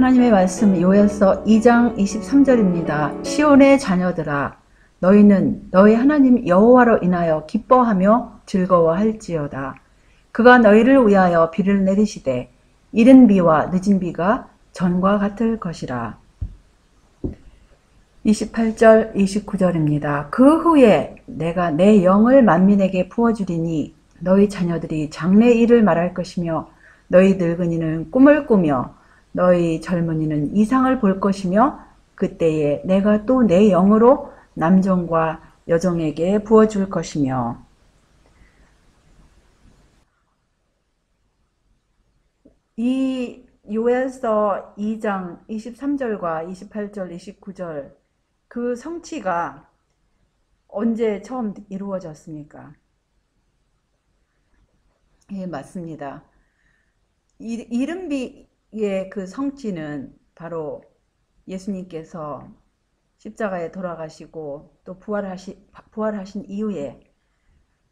하나님의 말씀 요엘서 2장 23절입니다. 시온의 자녀들아, 너희는 너희 하나님 여호와로 인하여 기뻐하며 즐거워할지어다. 그가 너희를 위하여 비를 내리시되 이른 비와 늦은 비가 전과 같을 것이라. 28절 29절입니다. 그 후에 내가 내 영을 만민에게 부어주리니 너희 자녀들이 장래 일을 말할 것이며 너희 늙은이는 꿈을 꾸며 너희 젊은이는 이상을 볼 것이며 그때에 내가 또 내 영으로 남종과 여종에게 부어줄 것이며. 이 요엘서 2장 23절과 28절 29절 그 성취가 언제 처음 이루어졌습니까? 예, 맞습니다. 이른비의 그 성취는 바로 예수님께서 십자가에 돌아가시고 또 부활하신 이후에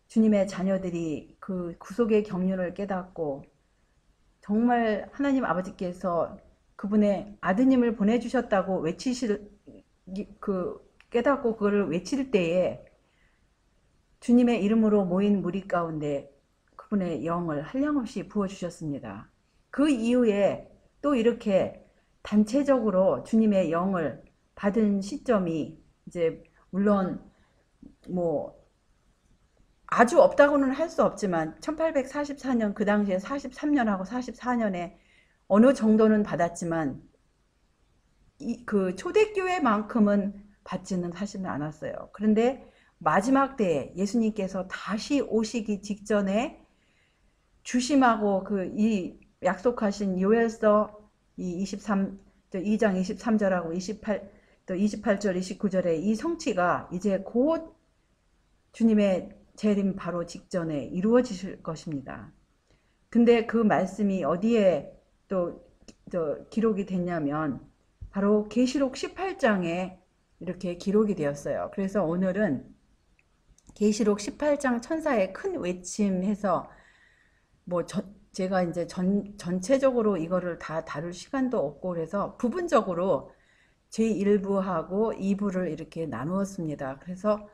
주님의 자녀들이 그 구속의 경륜을 깨닫고 정말 하나님 아버지께서 그분의 아드님을 보내주셨다고 깨닫고 그거를 외칠 때에 주님의 이름으로 모인 무리 가운데 그분의 영을 한량없이 부어주셨습니다. 그 이후에 또 이렇게 단체적으로 주님의 영을 받은 시점이 이제 물론 뭐 아주 없다고는 할 수 없지만 1844년 그 당시에 43년하고 44년에 어느 정도는 받았지만 그 초대교회만큼은 받지는 사실은 않았어요. 그런데 마지막 때에 예수님께서 다시 오시기 직전에 주심하고 이 약속하신 요엘서 2장 23절하고 28절 29절의 이 성취가 이제 곧 주님의 재림 바로 직전에 이루어지실 것입니다. 근데 그 말씀이 어디에 또 기록이 됐냐면 바로 계시록 18장에 이렇게 기록이 되었어요. 그래서 오늘은 계시록 18장 천사의 큰 외침해서 제가 이제 전체적으로 이거를 다 다룰 시간도 없고 그래서 부분적으로 제1부하고 2부를 이렇게 나누었습니다. 그래서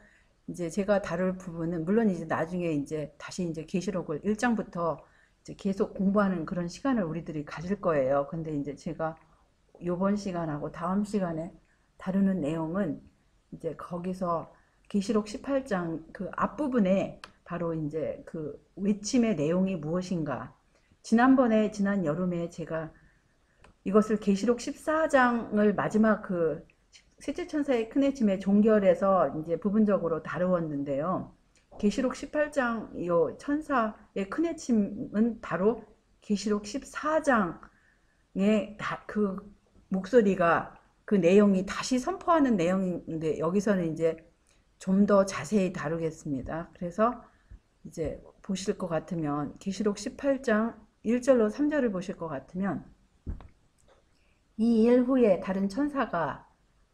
이제 제가 다룰 부분은 물론 이제 나중에 이제 다시 이제 계시록을 1장부터 이제 계속 공부하는 그런 시간을 우리들이 가질 거예요. 근데 이제 제가 요번 시간하고 다음 시간에 다루는 내용은 이제 거기서 계시록 18장 그 앞부분에 바로 이제 그 외침의 내용이 무엇인가. 지난 여름에 제가 이것을 계시록 14장을 마지막 그 셋째 천사의 큰 외침의 종결에서 이제 부분적으로 다루었는데요. 계시록 18장 요 천사의 큰 외침은 바로 계시록 14장의 그 목소리가 그 내용이 다시 선포하는 내용인데 여기서는 이제 좀 더 자세히 다루겠습니다. 그래서 이제 보실 것 같으면 계시록 18장 1절로 3절을 보실 것 같으면 이 일 후에 다른 천사가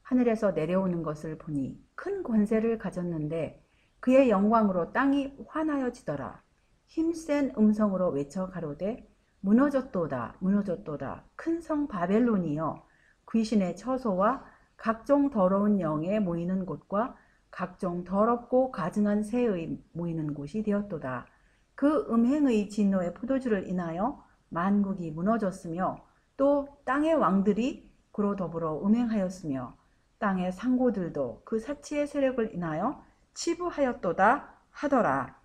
하늘에서 내려오는 것을 보니 큰 권세를 가졌는데 그의 영광으로 땅이 환하여지더라. 힘센 음성으로 외쳐 가로되 무너졌도다 무너졌도다 큰 성 바벨론이여 귀신의 처소와 각종 더러운 영에 모이는 곳과 각종 더럽고 가증한 새의 모이는 곳이 되었도다. 그 음행의 진노의 포도주를 인하여 만국이 무너졌으며 또 땅의 왕들이 그로 더불어 음행하였으며 땅의 상고들도 그 사치의 세력을 인하여 치부하였도다 하더라.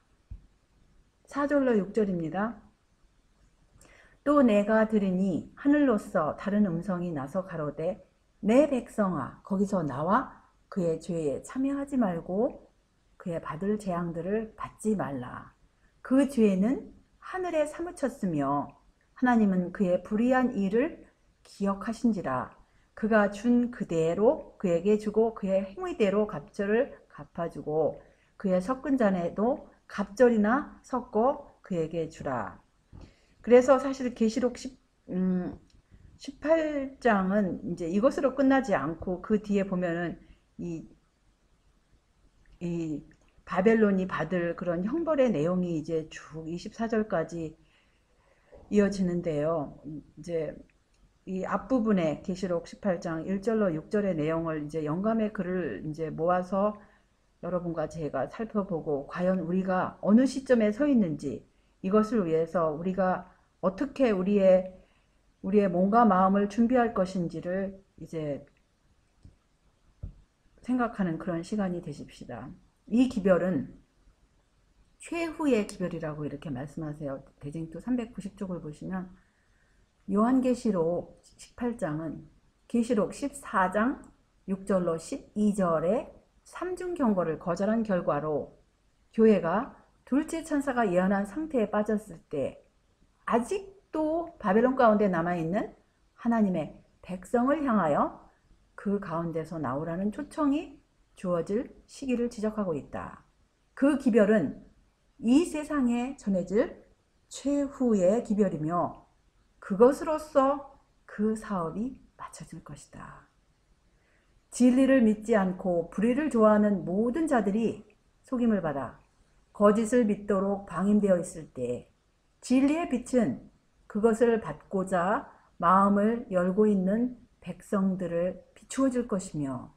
4절로 6절입니다. 또 내가 들으니 하늘로서 다른 음성이 나서 가로되 내 백성아 거기서 나와 그의 죄에 참여하지 말고 그의 받을 재앙들을 받지 말라. 그 죄는 하늘에 사무쳤으며 하나님은 그의 불의한 일을 기억하신지라. 그가 준 그대로 그에게 주고 그의 행위대로 갑절을 갚아주고 그의 섞은 잔에도 갑절이나 섞어 그에게 주라. 그래서 사실 계시록 18장은 이제 이것으로 끝나지 않고 그 뒤에 보면은 이 바벨론이 받을 그런 형벌의 내용이 이제 쭉 24절까지 이어지는데요. 이제 이 앞부분에 계시록 18장 1절로 6절의 내용을 이제 영감의 글을 이제 모아서 여러분과 제가 살펴보고 과연 우리가 어느 시점에 서 있는지 이것을 위해서 우리가 어떻게 우리의 몸과 마음을 준비할 것인지를 이제 생각하는 그런 시간이 되십시다. 이 기별은 최후의 기별이라고 이렇게 말씀하세요. 대쟁투 390쪽을 보시면 요한계시록 18장은 계시록 14장 6절로 12절에 삼중 경고를 거절한 결과로 교회가 둘째 천사가 예언한 상태에 빠졌을 때 아직도 바벨론 가운데 남아있는 하나님의 백성을 향하여 그 가운데서 나오라는 초청이 주어질 시기를 지적하고 있다. 그 기별은 이 세상에 전해질 최후의 기별이며 그것으로서 그 사업이 마쳐질 것이다. 진리를 믿지 않고 불의를 좋아하는 모든 자들이 속임을 받아 거짓을 믿도록 방임되어 있을 때 진리의 빛은 그것을 받고자 마음을 열고 있는 백성들을 비추어 줄 것이며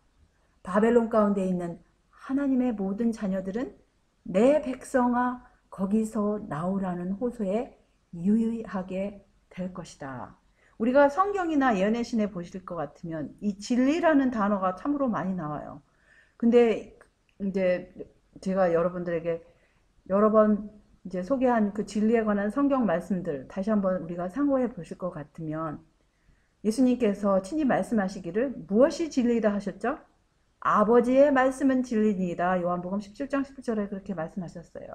바벨론 가운데 있는 하나님의 모든 자녀들은 내 백성아 거기서 나오라는 호소에 유의하게 될 것이다. 우리가 성경이나 예언의 신에 보실 것 같으면 이 진리라는 단어가 참으로 많이 나와요. 근데 이제 제가 여러분들에게 여러 번 이제 소개한 그 진리에 관한 성경 말씀들 다시 한번 우리가 상고해 보실 것 같으면 예수님께서 친히 말씀하시기를 무엇이 진리이다 하셨죠? 아버지의 말씀은 진리니이다. 요한복음 17장 11절에 그렇게 말씀하셨어요.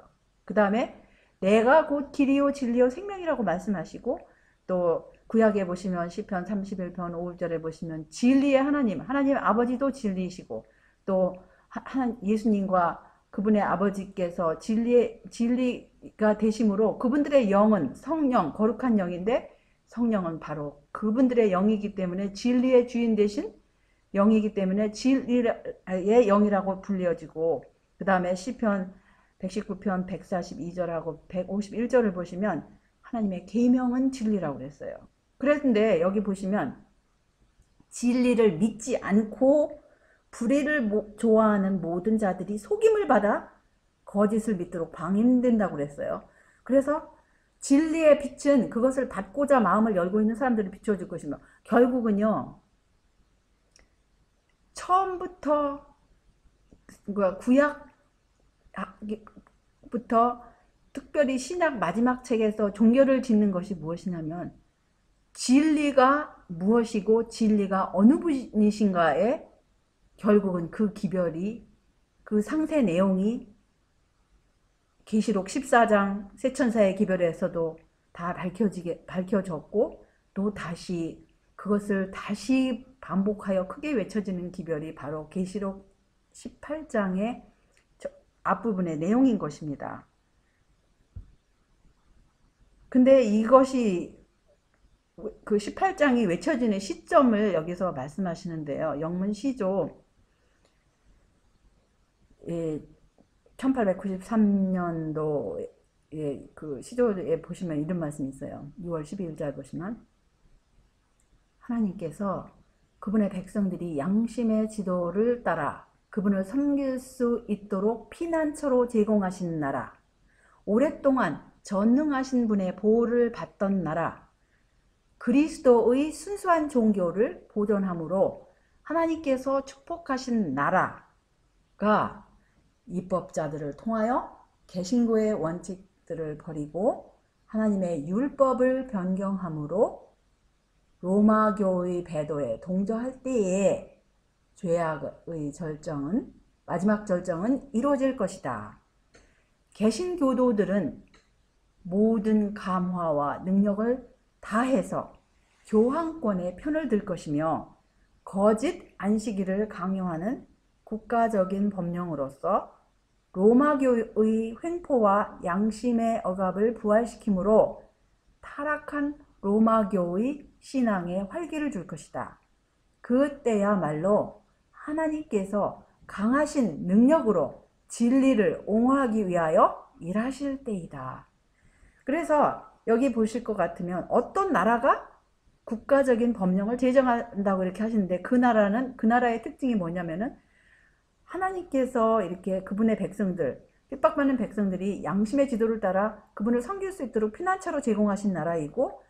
그 다음에 내가 곧 길이요 진리요 생명이라고 말씀하시고 또 구약에 보시면 시편 31편 5절에 보시면 진리의 하나님 아버지도 진리이시고 또 예수님과 그분의 아버지께서 진리가 되심으로 그분들의 영은 성령, 거룩한 영인데 성령은 바로 그분들의 영이기 때문에 진리의 주인 되신 영이기 때문에 진리의 영이라고 불려지고 그 다음에 시편 119편 142절하고 151절을 보시면 하나님의 계명은 진리라고 그랬어요. 그런데 여기 보시면 진리를 믿지 않고 불의를 좋아하는 모든 자들이 속임을 받아 거짓을 믿도록 방임된다고 그랬어요. 그래서 진리의 빛은 그것을 받고자 마음을 열고 있는 사람들을 비춰줄 것이며 결국은요. 처음부터 구약부터 특별히 신약 마지막 책에서 종교를 짓는 것이 무엇이냐면 진리가 무엇이고 진리가 어느 분이신가에 결국은 그 기별이 그 상세 내용이 계시록 14장 세천사의 기별에서도 다 밝혀졌고 또 다시 그것을 다시 반복하여 크게 외쳐지는 기별이 바로 계시록 18장의 앞부분의 내용인 것입니다. 근데 이것이 그 18장이 외쳐지는 시점을 여기서 말씀하시는데요. 영문 시조 1893년도 그 시조에 보시면 이런 말씀이 있어요. 6월 12일자에 보시면 하나님께서 그분의 백성들이 양심의 지도를 따라 그분을 섬길 수 있도록 피난처로 제공하신 나라, 오랫동안 전능하신 분의 보호를 받던 나라, 그리스도의 순수한 종교를 보존함으로 하나님께서 축복하신 나라가 입법자들을 통하여 개신교의 원칙들을 버리고 하나님의 율법을 변경함으로 로마교의 배도에 동조할 때에 죄악의 절정은 마지막 절정은 이루어질 것이다. 개신교도들은 모든 감화와 능력을 다해서 교황권의 편을 들 것이며 거짓 안식일을 강요하는 국가적인 법령으로서 로마교의 횡포와 양심의 억압을 부활시키므로 타락한 로마교의 신앙에 활기를 줄 것이다. 그때야말로 하나님께서 강하신 능력으로 진리를 옹호하기 위하여 일하실 때이다. 그래서 여기 보실 것 같으면 어떤 나라가 국가적인 법령을 제정한다고 이렇게 하시는데, 그 나라의 특징이 뭐냐면은 하나님께서 이렇게 그분의 백성들, 핍박받는 백성들이 양심의 지도를 따라 그분을 섬길 수 있도록 피난처로 제공하신 나라이고,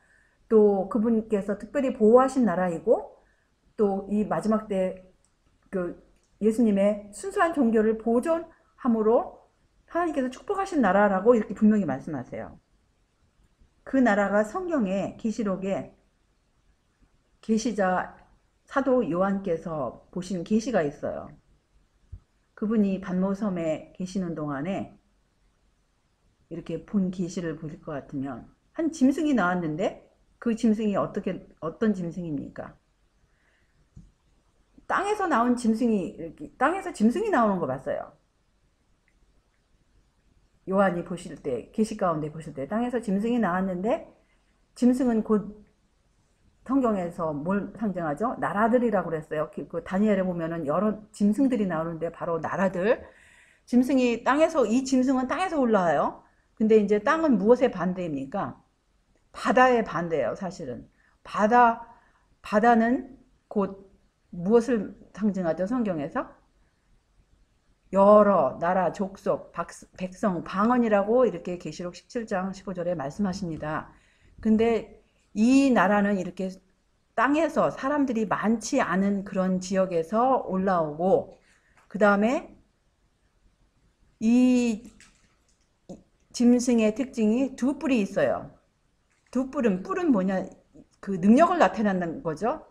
또 그분께서 특별히 보호하신 나라이고, 또 이 마지막 때 그 예수님의 순수한 종교를 보존함으로 하나님께서 축복하신 나라라고 이렇게 분명히 말씀하세요. 그 나라가 성경에, 계시록에 계시자 사도 요한께서 보신 계시가 있어요. 그분이 반모섬에 계시는 동안에 이렇게 본 계시를 보실 것 같으면, 한 짐승이 나왔는데 그 짐승이 어떤 짐승입니까? 땅에서 나온 짐승이, 땅에서 짐승이 나오는 거 봤어요. 요한이 보실 때, 계시 가운데 보실 때 땅에서 짐승이 나왔는데, 짐승은 곧 성경에서 뭘 상징하죠? 나라들이라고 그랬어요. 그 다니엘에 보면은 여러 짐승들이 나오는데 바로 나라들. 이 짐승은 땅에서 올라와요. 근데 이제 땅은 무엇의 반대입니까? 바다의 반대예요, 사실은. 바다는 곧 무엇을 상징하죠, 성경에서? 여러 나라, 족속, 백성, 방언이라고 이렇게 계시록 17장 15절에 말씀하십니다. 근데 이 나라는 이렇게 땅에서 사람들이 많지 않은 그런 지역에서 올라오고, 그 다음에 이 짐승의 특징이 두 뿔이 있어요. 뿔은 뭐냐? 그 능력을 나타낸다는 거죠.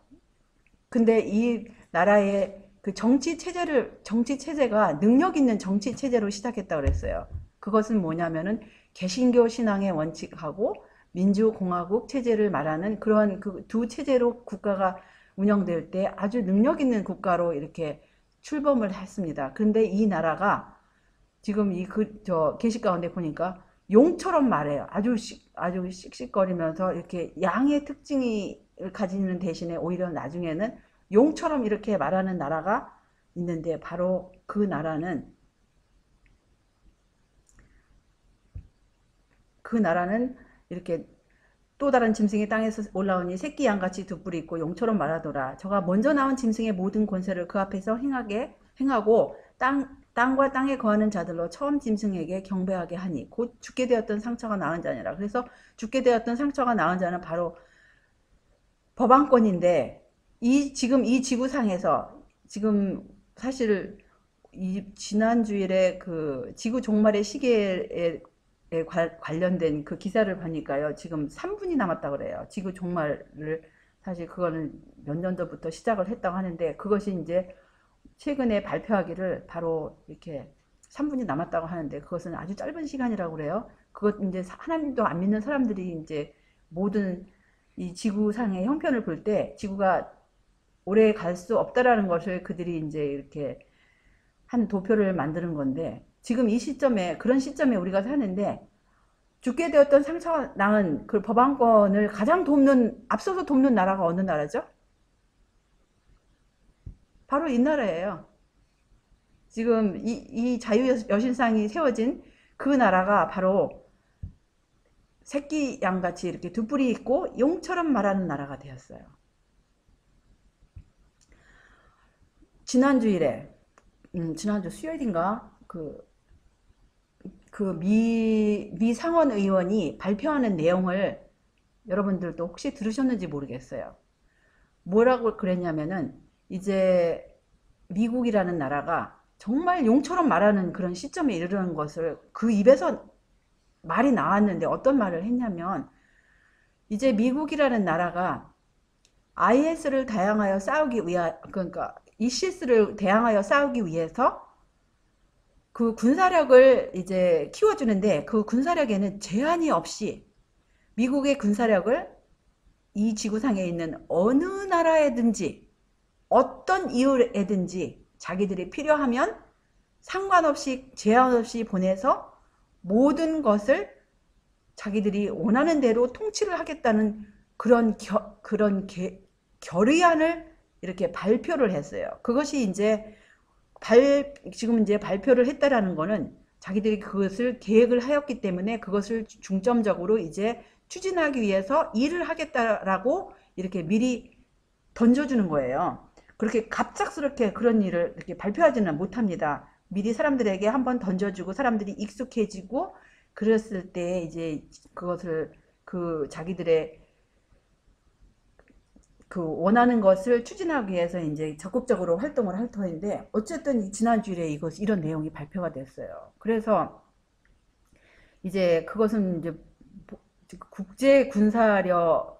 근데 이 나라의 그 정치 체제가 능력 있는 정치 체제로 시작했다고 그랬어요. 그것은 뭐냐면은 개신교 신앙의 원칙하고 민주공화국 체제를 말하는 그런 그 두 체제로 국가가 운영될 때 아주 능력 있는 국가로 이렇게 출범을 했습니다. 근데 이 나라가 지금 계시 가운데 보니까 용처럼 말해요. 아주 씩씩거리면서 이렇게 양의 특징을 가지는 대신에 오히려 나중에는 용처럼 이렇게 말하는 나라가 있는데, 바로 그 나라는 이렇게 또 다른 짐승이 땅에서 올라오니 새끼 양같이 두 뿔이 있고 용처럼 말하더라. 저가 먼저 나온 짐승의 모든 권세를 그 앞에서 행하고 땅과 땅에 거하는 자들로 처음 짐승에게 경배하게 하니 곧 죽게 되었던 상처가 나은 자니라. 그래서 죽게 되었던 상처가 나은 자는 바로 법왕권인데, 지금 이 지구상에서 지금 사실 이 지난 주일에 그 지구 종말의 시계에 관련된 그 기사를 보니까요, 지금 3분이 남았다 그래요. 지구 종말을, 사실 그거는 몇 년 전부터 시작을 했다고 하는데, 그것이 이제 최근에 발표하기를 바로 이렇게 3분이 남았다고 하는데, 그것은 아주 짧은 시간이라고 그래요. 그것 이제 하나님도 안 믿는 사람들이 이제 모든 이 지구상의 형편을 볼 때 지구가 오래 갈 수 없다라는 것을 그들이 이제 이렇게 한 도표를 만드는 건데, 지금 이 시점에, 그런 시점에 우리가 사는데, 죽게 되었던 상처가 낳은 그 법왕권을 앞서서 돕는 나라가 어느 나라죠? 바로 이 나라예요. 지금 이 자유여신상이 세워진 그 나라가 바로 새끼 양같이 이렇게 두 뿔이 있고 용처럼 말하는 나라가 되었어요. 지난주 수요일인가, 미 상원 의원이 발표하는 내용을 여러분들도 혹시 들으셨는지 모르겠어요. 뭐라고 그랬냐면은, 이제 미국이라는 나라가 정말 용처럼 말하는 그런 시점에 이르는 것을 그 입에서 말이 나왔는데, 어떤 말을 했냐면, 이제 미국이라는 나라가 IS를 대항하여 그러니까 ISIS를 대항하여 싸우기 위해서 그 군사력을 이제 키워주는데, 그 군사력에는 제한이 없이 미국의 군사력을 이 지구상에 있는 어느 나라에든지 어떤 이유에든지 자기들이 필요하면 상관없이 제한 없이 보내서 모든 것을 자기들이 원하는 대로 통치를 하겠다는 그런 결의안을 이렇게 발표를 했어요. 그것이 이제 지금 이제 발표를 했다라는 거는 자기들이 그것을 계획을 하였기 때문에 그것을 중점적으로 이제 추진하기 위해서 일을 하겠다라고 이렇게 미리 던져주는 거예요. 그렇게 갑작스럽게 그런 일을 이렇게 발표하지는 못합니다. 미리 사람들에게 한번 던져주고 사람들이 익숙해지고 그랬을 때 이제 그것을 그 자기들의 그 원하는 것을 추진하기 위해서 이제 적극적으로 활동을 할 터인데, 어쨌든 지난주에 이런 내용이 발표가 됐어요. 그래서 이제 그것은 이제 국제 군사력을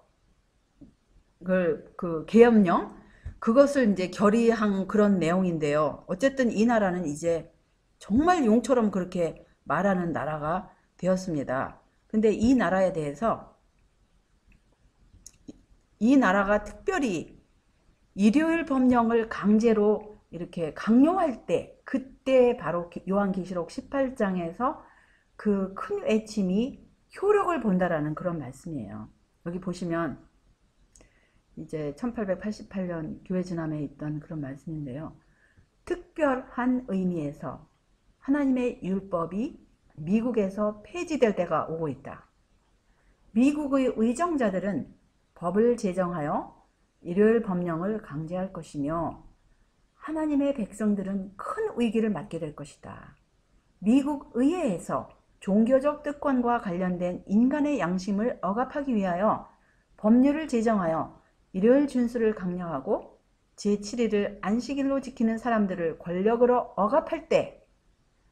그 계엄령 그것을 이제 결의한 그런 내용인데요. 어쨌든 이 나라는 이제 정말 용처럼 그렇게 말하는 나라가 되었습니다. 근데 이 나라에 대해서 이 나라가 특별히 일요일 법령을 강제로 이렇게 강요할 때, 그때 바로 요한계시록 18장에서 그 큰 외침이 효력을 본다라는 그런 말씀이에요. 여기 보시면 이제 1888년 교회 지남에 있던 그런 말씀인데요. 특별한 의미에서 하나님의 율법이 미국에서 폐지될 때가 오고 있다. 미국의 의정자들은 법을 제정하여 일요일 법령을 강제할 것이며 하나님의 백성들은 큰 위기를 맞게 될 것이다. 미국 의회에서 종교적 특권과 관련된 인간의 양심을 억압하기 위하여 법률을 제정하여 일요일 준수를 강요하고 제7일을 안식일로 지키는 사람들을 권력으로 억압할 때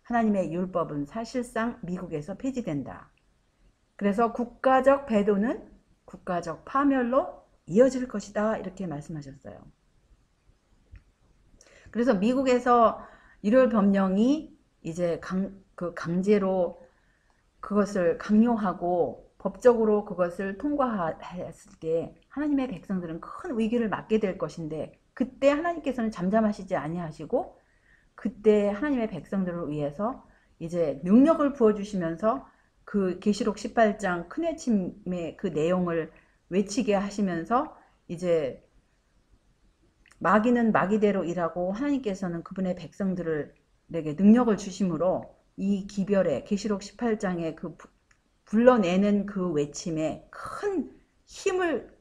하나님의 율법은 사실상 미국에서 폐지된다. 그래서 국가적 배도는 국가적 파멸로 이어질 것이다. 이렇게 말씀하셨어요. 그래서 미국에서 일요일 법령이 이제 강제로 그것을 강요하고 법적으로 그것을 통과했을 때 하나님의 백성들은 큰 위기를 맞게 될 것인데, 그때 하나님께서는 잠잠하시지 아니하시고 그때 하나님의 백성들을 위해서 이제 능력을 부어주시면서 그 계시록 18장 큰 외침의 그 내용을 외치게 하시면서 이제 마귀는 마귀대로 일하고 하나님께서는 그분의 백성들에게 능력을 주심으로 이 기별에 계시록 18장의 그 불러내는 그 외침에 큰 힘을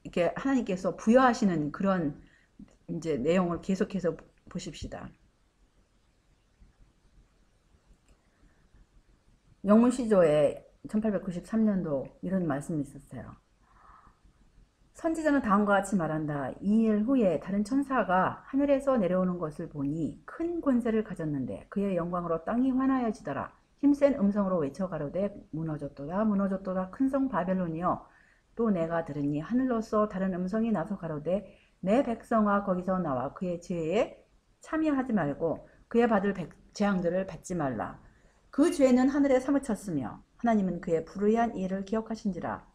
이렇게 하나님께서 부여하시는 그런 이제 내용을 계속해서 보십시다. 영문시조에 1893년도 이런 말씀이 있었어요. 선지자는 다음과 같이 말한다. 2일 후에 다른 천사가 하늘에서 내려오는 것을 보니 큰 권세를 가졌는데 그의 영광으로 땅이 환하여지더라. 힘센 음성으로 외쳐 가로되 무너졌도다 무너졌도다 큰 성 바벨론이여. 또 내가 들으니 하늘로서 다른 음성이 나서 가로되 내 백성아 거기서 나와 그의 죄에 참여하지 말고 그의 받을 재앙들을 받지 말라. 그 죄는 하늘에 사무쳤으며 하나님은 그의 불의한 일을 기억하신지라.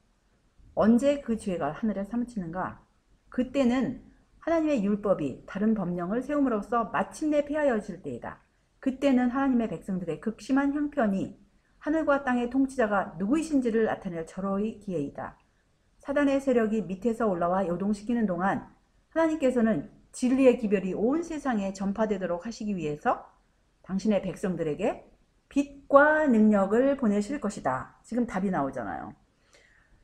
언제 그 죄가 하늘에 사무치는가? 그때는 하나님의 율법이 다른 법령을 세움으로써 마침내 폐하여질 때이다. 그때는 하나님의 백성들의 극심한 형편이 하늘과 땅의 통치자가 누구이신지를 나타낼 절호의 기회이다. 사단의 세력이 밑에서 올라와 요동시키는 동안 하나님께서는 진리의 기별이 온 세상에 전파되도록 하시기 위해서 당신의 백성들에게 빛과 능력을 보내실 것이다. 지금 답이 나오잖아요.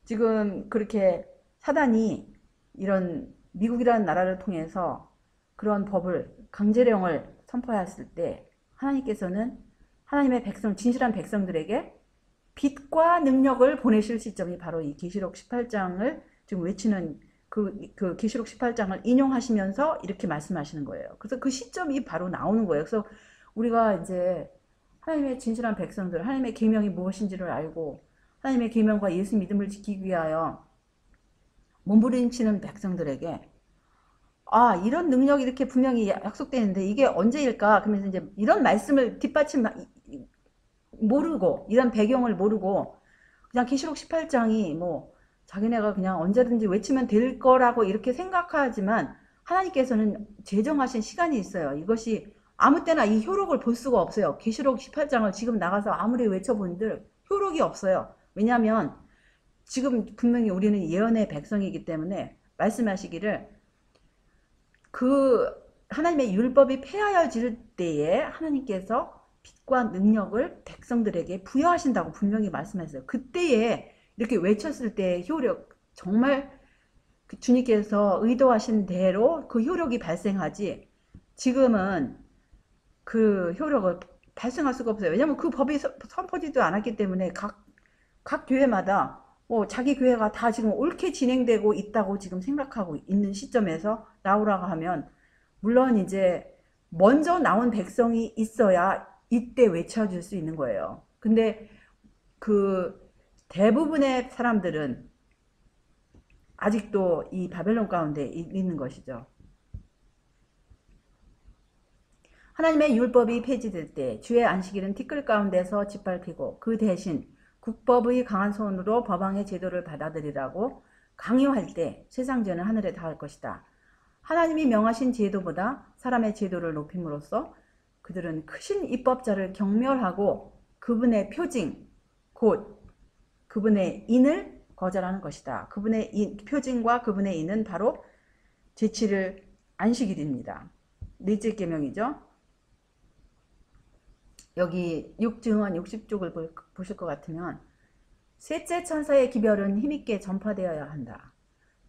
지금 그렇게 사단이 이런 미국이라는 나라를 통해서 그런 법을 강제령을 선포했을 때 하나님께서는 하나님의 백성, 진실한 백성들에게 빛과 능력을 보내실 시점이 바로 이 계시록 18장을 지금 외치는 그 계시록 18장을 인용하시면서 이렇게 말씀하시는 거예요. 그래서 그 시점이 바로 나오는 거예요. 그래서 우리가 이제 하나님의 진실한 백성들, 하나님의 계명이 무엇인지를 알고 하나님의 계명과 예수 믿음을 지키기 위하여 몸부림치는 백성들에게 이런 능력이 이렇게 분명히 약속되는데 이게 언제일까? 그러면서 이제 이런 말씀을 뒷받침 모르고 이런 배경을 모르고 그냥 계시록 18장이 뭐 자기네가 그냥 언제든지 외치면 될 거라고 이렇게 생각하지만 하나님께서는 제정하신 시간이 있어요. 이것이 아무 때나 이 효력을 볼 수가 없어요. 계시록 18장을 지금 나가서 아무리 외쳐본들 효력이 없어요. 왜냐하면 지금 분명히 우리는 예언의 백성이기 때문에 말씀하시기를 그 하나님의 율법이 폐하여질 때에 하나님께서 빛과 능력을 백성들에게 부여하신다고 분명히 말씀했어요. 그때에 이렇게 외쳤을 때 효력, 정말 그 주님께서 의도하신 대로 그 효력이 발생하지, 지금은 그 효력을 발생할 수가 없어요. 왜냐면 그 법이 선포지도 않았기 때문에 각 교회마다 자기 교회가 다 지금 옳게 진행되고 있다고 지금 생각하고 있는 시점에서 나오라고 하면, 물론 이제 먼저 나온 백성이 있어야 이때 외쳐줄 수 있는 거예요. 근데 그 대부분의 사람들은 아직도 이 바벨론 가운데 있는 것이죠. 하나님의 율법이 폐지될 때 주의 안식일은 티끌 가운데서 짓밟히고 그 대신 국법의 강한 손으로 법왕의 제도를 받아들이라고 강요할 때 세상 죄는 하늘에 닿을 것이다. 하나님이 명하신 제도보다 사람의 제도를 높임으로써 그들은 크신 입법자를 경멸하고 그분의 표징, 곧 그분의 인을 거절하는 것이다. 그분의 표징과 그분의 인은 바로 제7일 안식일입니다. 넷째 계명이죠. 여기 6증언 60쪽을 보실 것 같으면, 셋째 천사의 기별은 힘있게 전파되어야 한다.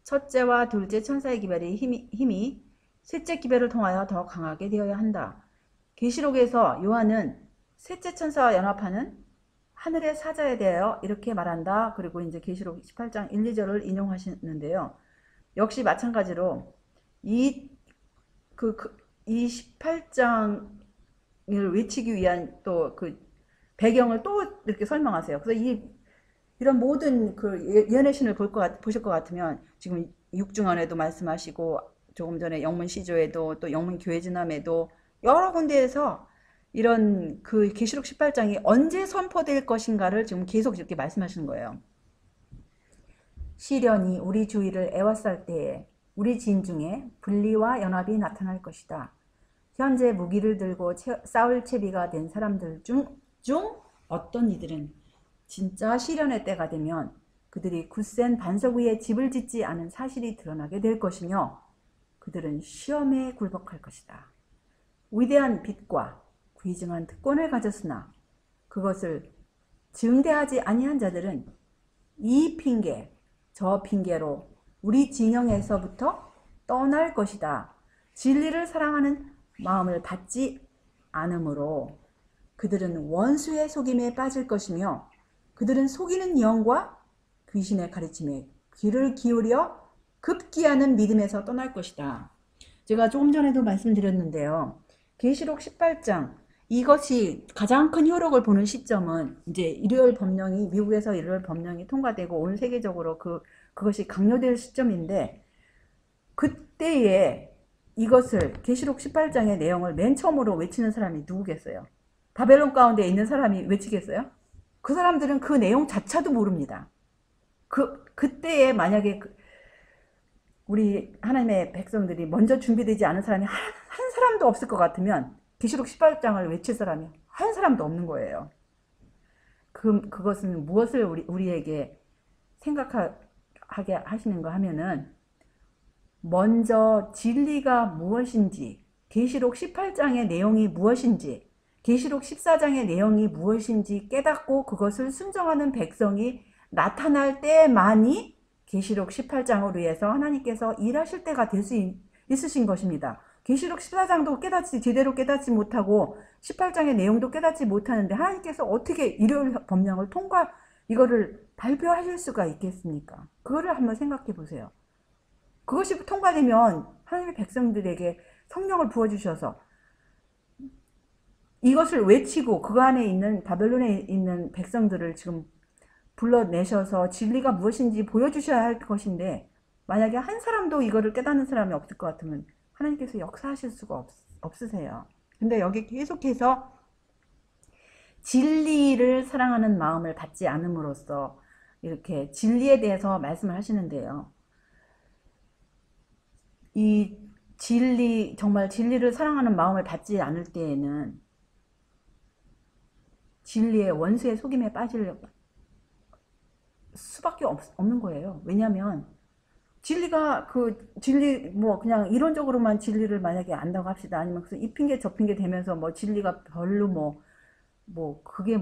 첫째와 둘째 천사의 기별이 힘이 셋째 기별을 통하여 더 강하게 되어야 한다. 계시록에서 요한은 셋째 천사와 연합하는 하늘의 사자에 대하여 이렇게 말한다. 그리고 이제 계시록 18장 1, 2절을 인용하시는데요. 역시 마찬가지로 이 18장을 외치기 위한 또 그 배경을 또 이렇게 설명하세요. 그래서 이런 모든 그 예언의 신을 보실 것 같으면, 지금 육중언에도 말씀하시고 조금 전에 영문 시조에도 또 영문 교회진함에도 여러 군데에서 이런 그 계시록 18장이 언제 선포될 것인가를 지금 계속 이렇게 말씀하시는 거예요. 시련이 우리 주위를 애워쌀 때에 우리 진 중에 분리와 연합이 나타날 것이다. 현재 무기를 들고 싸울 채비가 된 사람들 중 어떤 이들은 진짜 시련의 때가 되면 그들이 굳센 반석 위에 집을 짓지 않은 사실이 드러나게 될 것이며 그들은 시험에 굴복할 것이다. 위대한 빛과 귀중한 특권을 가졌으나 그것을 증대하지 아니한 자들은 이 핑계 저 핑계로 우리 진영에서부터 떠날 것이다. 진리를 사랑하는 마음을 받지 않으므로 그들은 원수의 속임에 빠질 것이며 그들은 속이는 영과 귀신의 가르침에 귀를 기울여 급기야는 믿음에서 떠날 것이다. 제가 조금 전에도 말씀드렸는데요. 계시록 18장, 이것이 가장 큰 효력을 보는 시점은 이제 일요일 법령이, 미국에서 일요일 법령이 통과되고 온 세계적으로 그것이 강요될 시점인데, 그때에 이것을 계시록 18장의 내용을 맨 처음으로 외치는 사람이 누구겠어요? 바벨론 가운데 있는 사람이 외치겠어요? 그 사람들은 그 내용 자체도 모릅니다. 그때에 만약에 우리 하나님의 백성들이 먼저 준비되지 않은 사람이 한 사람도 없을 것 같으면 계시록 18장을 외칠 사람이 한 사람도 없는 거예요. 그것은 무엇을 우리에게 생각하게 하시는가 하면은, 먼저 진리가 무엇인지, 계시록 18장의 내용이 무엇인지, 계시록 14장의 내용이 무엇인지 깨닫고 그것을 순종하는 백성이 나타날 때만이 계시록 18장으로 해서 하나님께서 일하실 때가 될 수 있으신 것입니다. 계시록 14장도 제대로 깨닫지 못하고 18장의 내용도 깨닫지 못하는데 하나님께서 어떻게 일요일 법령을 이거를 발표하실 수가 있겠습니까? 그거를 한번 생각해 보세요. 그것이 통과되면 하나님의 백성들에게 성령을 부어주셔서 이것을 외치고 그 안에 있는 바벨론에 있는 백성들을 지금 불러내셔서 진리가 무엇인지 보여주셔야 할 것인데, 만약에 한 사람도 이거를 깨닫는 사람이 없을 것 같으면 하나님께서 역사하실 수가 없으세요. 근데 여기 계속해서 진리를 사랑하는 마음을 받지 않음으로써 이렇게 진리에 대해서 말씀을 하시는데요. 이 정말 진리를 사랑하는 마음을 받지 않을 때에는 진리의 원수의 속임에 빠질 수밖에 없는 거예요. 왜냐하면 그냥 이론적으로만 진리를 만약에 안다고 합시다. 아니면 이 핑계 저 핑계 대면서 진리가 별로 그게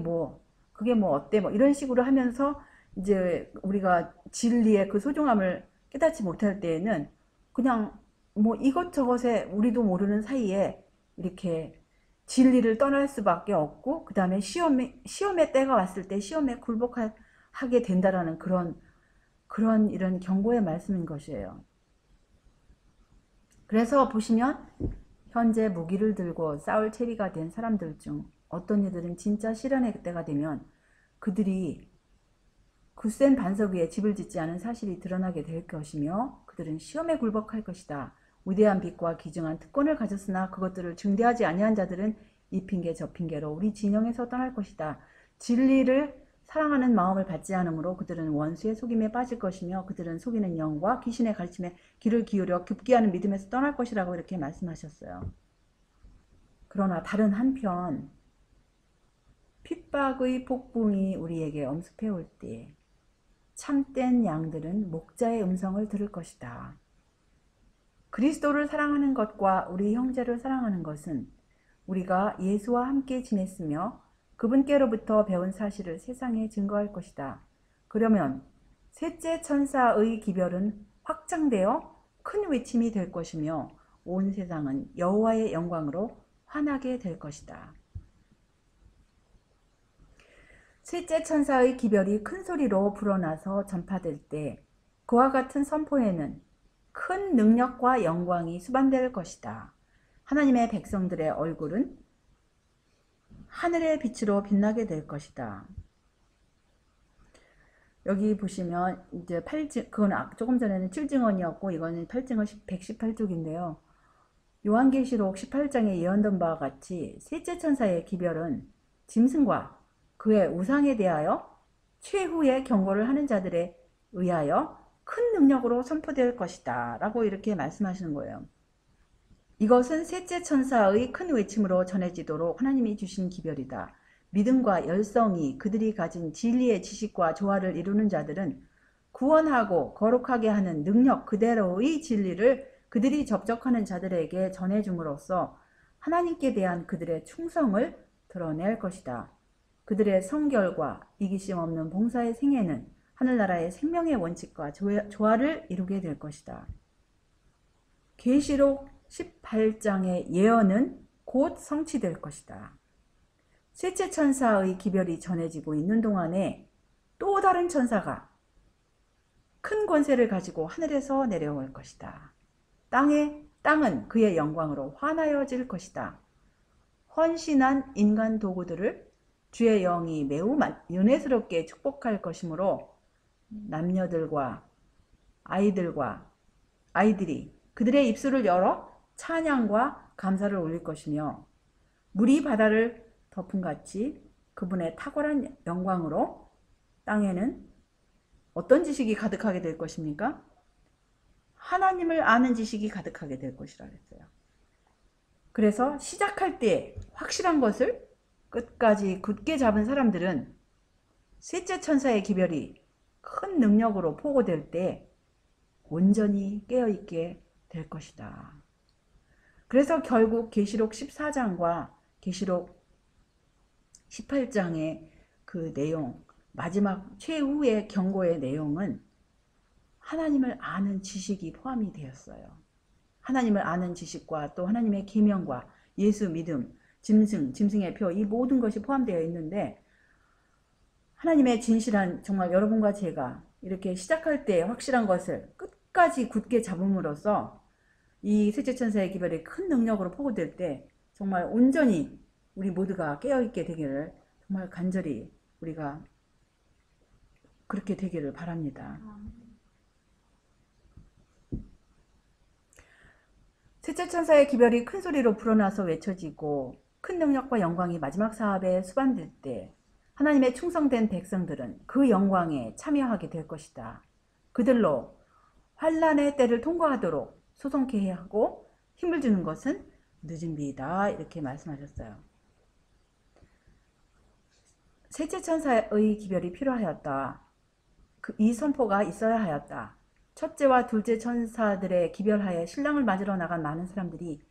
어때 이런 식으로 하면서 이제 우리가 진리의 그 소중함을 깨닫지 못할 때에는 그냥 뭐 이것저것에 우리도 모르는 사이에 이렇게 진리를 떠날 수밖에 없고, 그 다음에 시험의 때가 왔을 때 시험에 굴복하게 된다라는 그런 이런 경고의 말씀인 것이에요. 그래서 보시면 현재 무기를 들고 싸울 체리가 된 사람들 중 어떤 이들은 진짜 시련의 때가 되면 그들이 굳센 반석 위에 집을 짓지 않은 사실이 드러나게 될 것이며, 그들은 시험에 굴복할 것이다. 위대한 빛과 기증한 특권을 가졌으나 그것들을 증대하지 아니한 자들은 이 핑계 저 핑계로 우리 진영에서 떠날 것이다. 진리를 사랑하는 마음을 받지 않으므로 그들은 원수의 속임에 빠질 것이며, 그들은 속이는 영과 귀신의 가르침에 귀를 기울여 굽게 하는 믿음에서 떠날 것이라고 이렇게 말씀하셨어요. 그러나 다른 한편 핍박의 폭풍이 우리에게 엄습해 올 때 참된 양들은 목자의 음성을 들을 것이다. 그리스도를 사랑하는 것과 우리 형제를 사랑하는 것은 우리가 예수와 함께 지냈으며 그분께로부터 배운 사실을 세상에 증거할 것이다. 그러면 셋째 천사의 기별은 확장되어 큰 외침이 될 것이며 온 세상은 여호와의 영광으로 환하게 될 것이다. 셋째 천사의 기별이 큰 소리로 불어나서 전파될 때 그와 같은 선포에는 큰 능력과 영광이 수반될 것이다. 하나님의 백성들의 얼굴은 하늘의 빛으로 빛나게 될 것이다. 여기 보시면 이제 그건 조금 전에는 7증언이었고 이거는 118쪽인데요. 요한계시록 18장에 예언된 바와 같이 셋째 천사의 기별은 짐승과 그의 우상에 대하여 최후의 경고를 하는 자들에 의하여 큰 능력으로 선포될 것이다 라고 이렇게 말씀하시는 거예요. 이것은 셋째 천사의 큰 외침으로 전해지도록 하나님이 주신 기별이다. 믿음과 열성이 그들이 가진 진리의 지식과 조화를 이루는 자들은 구원하고 거룩하게 하는 능력 그대로의 진리를 그들이 접촉하는 자들에게 전해줌으로써 하나님께 대한 그들의 충성을 드러낼 것이다. 그들의 성결과 이기심 없는 봉사의 생애는 하늘나라의 생명의 원칙과 조화를 이루게 될 것이다. 계시록 18장의 예언은 곧 성취될 것이다. 셋째 천사의 기별이 전해지고 있는 동안에 또 다른 천사가 큰 권세를 가지고 하늘에서 내려올 것이다. 땅은 그의 영광으로 환하여질 것이다. 헌신한 인간 도구들을 주의 영이 매우 은혜스럽게 축복할 것이므로 남녀들과 아이들이 그들의 입술을 열어 찬양과 감사를 올릴 것이며, 물이 바다를 덮음같이 그분의 탁월한 영광으로 땅에는 어떤 지식이 가득하게 될 것입니까? 하나님을 아는 지식이 가득하게 될 것이라 그랬어요. 그래서 시작할 때 확실한 것을 끝까지 굳게 잡은 사람들은 셋째 천사의 기별이 큰 능력으로 포고될 때 온전히 깨어있게 될 것이다. 그래서 결국 계시록 14장과 계시록 18장의 그 내용, 마지막 최후의 경고의 내용은 하나님을 아는 지식이 포함이 되었어요. 하나님을 아는 지식과 또 하나님의 계명과 예수 믿음, 짐승의 표, 이 모든 것이 포함되어 있는데, 하나님의 진실한 정말 여러분과 제가 이렇게 시작할 때 확실한 것을 끝까지 굳게 잡음으로써 이 셋째 천사의 기별이 큰 능력으로 포고될 때 정말 온전히 우리 모두가 깨어있게 되기를 정말 간절히 우리가 그렇게 되기를 바랍니다. 셋째 천사의 기별이 큰 소리로 불어나서 외쳐지고 큰 능력과 영광이 마지막 사업에 수반될 때 하나님의 충성된 백성들은 그 영광에 참여하게 될 것이다. 그들로 환난의 때를 통과하도록 소송케 하고 힘을 주는 것은 늦은 비이다, 이렇게 말씀하셨어요. 셋째 천사의 기별이 필요하였다. 이 선포가 있어야 하였다. 첫째와 둘째 천사들의 기별하에 신랑을 맞으러 나간 많은 사람들이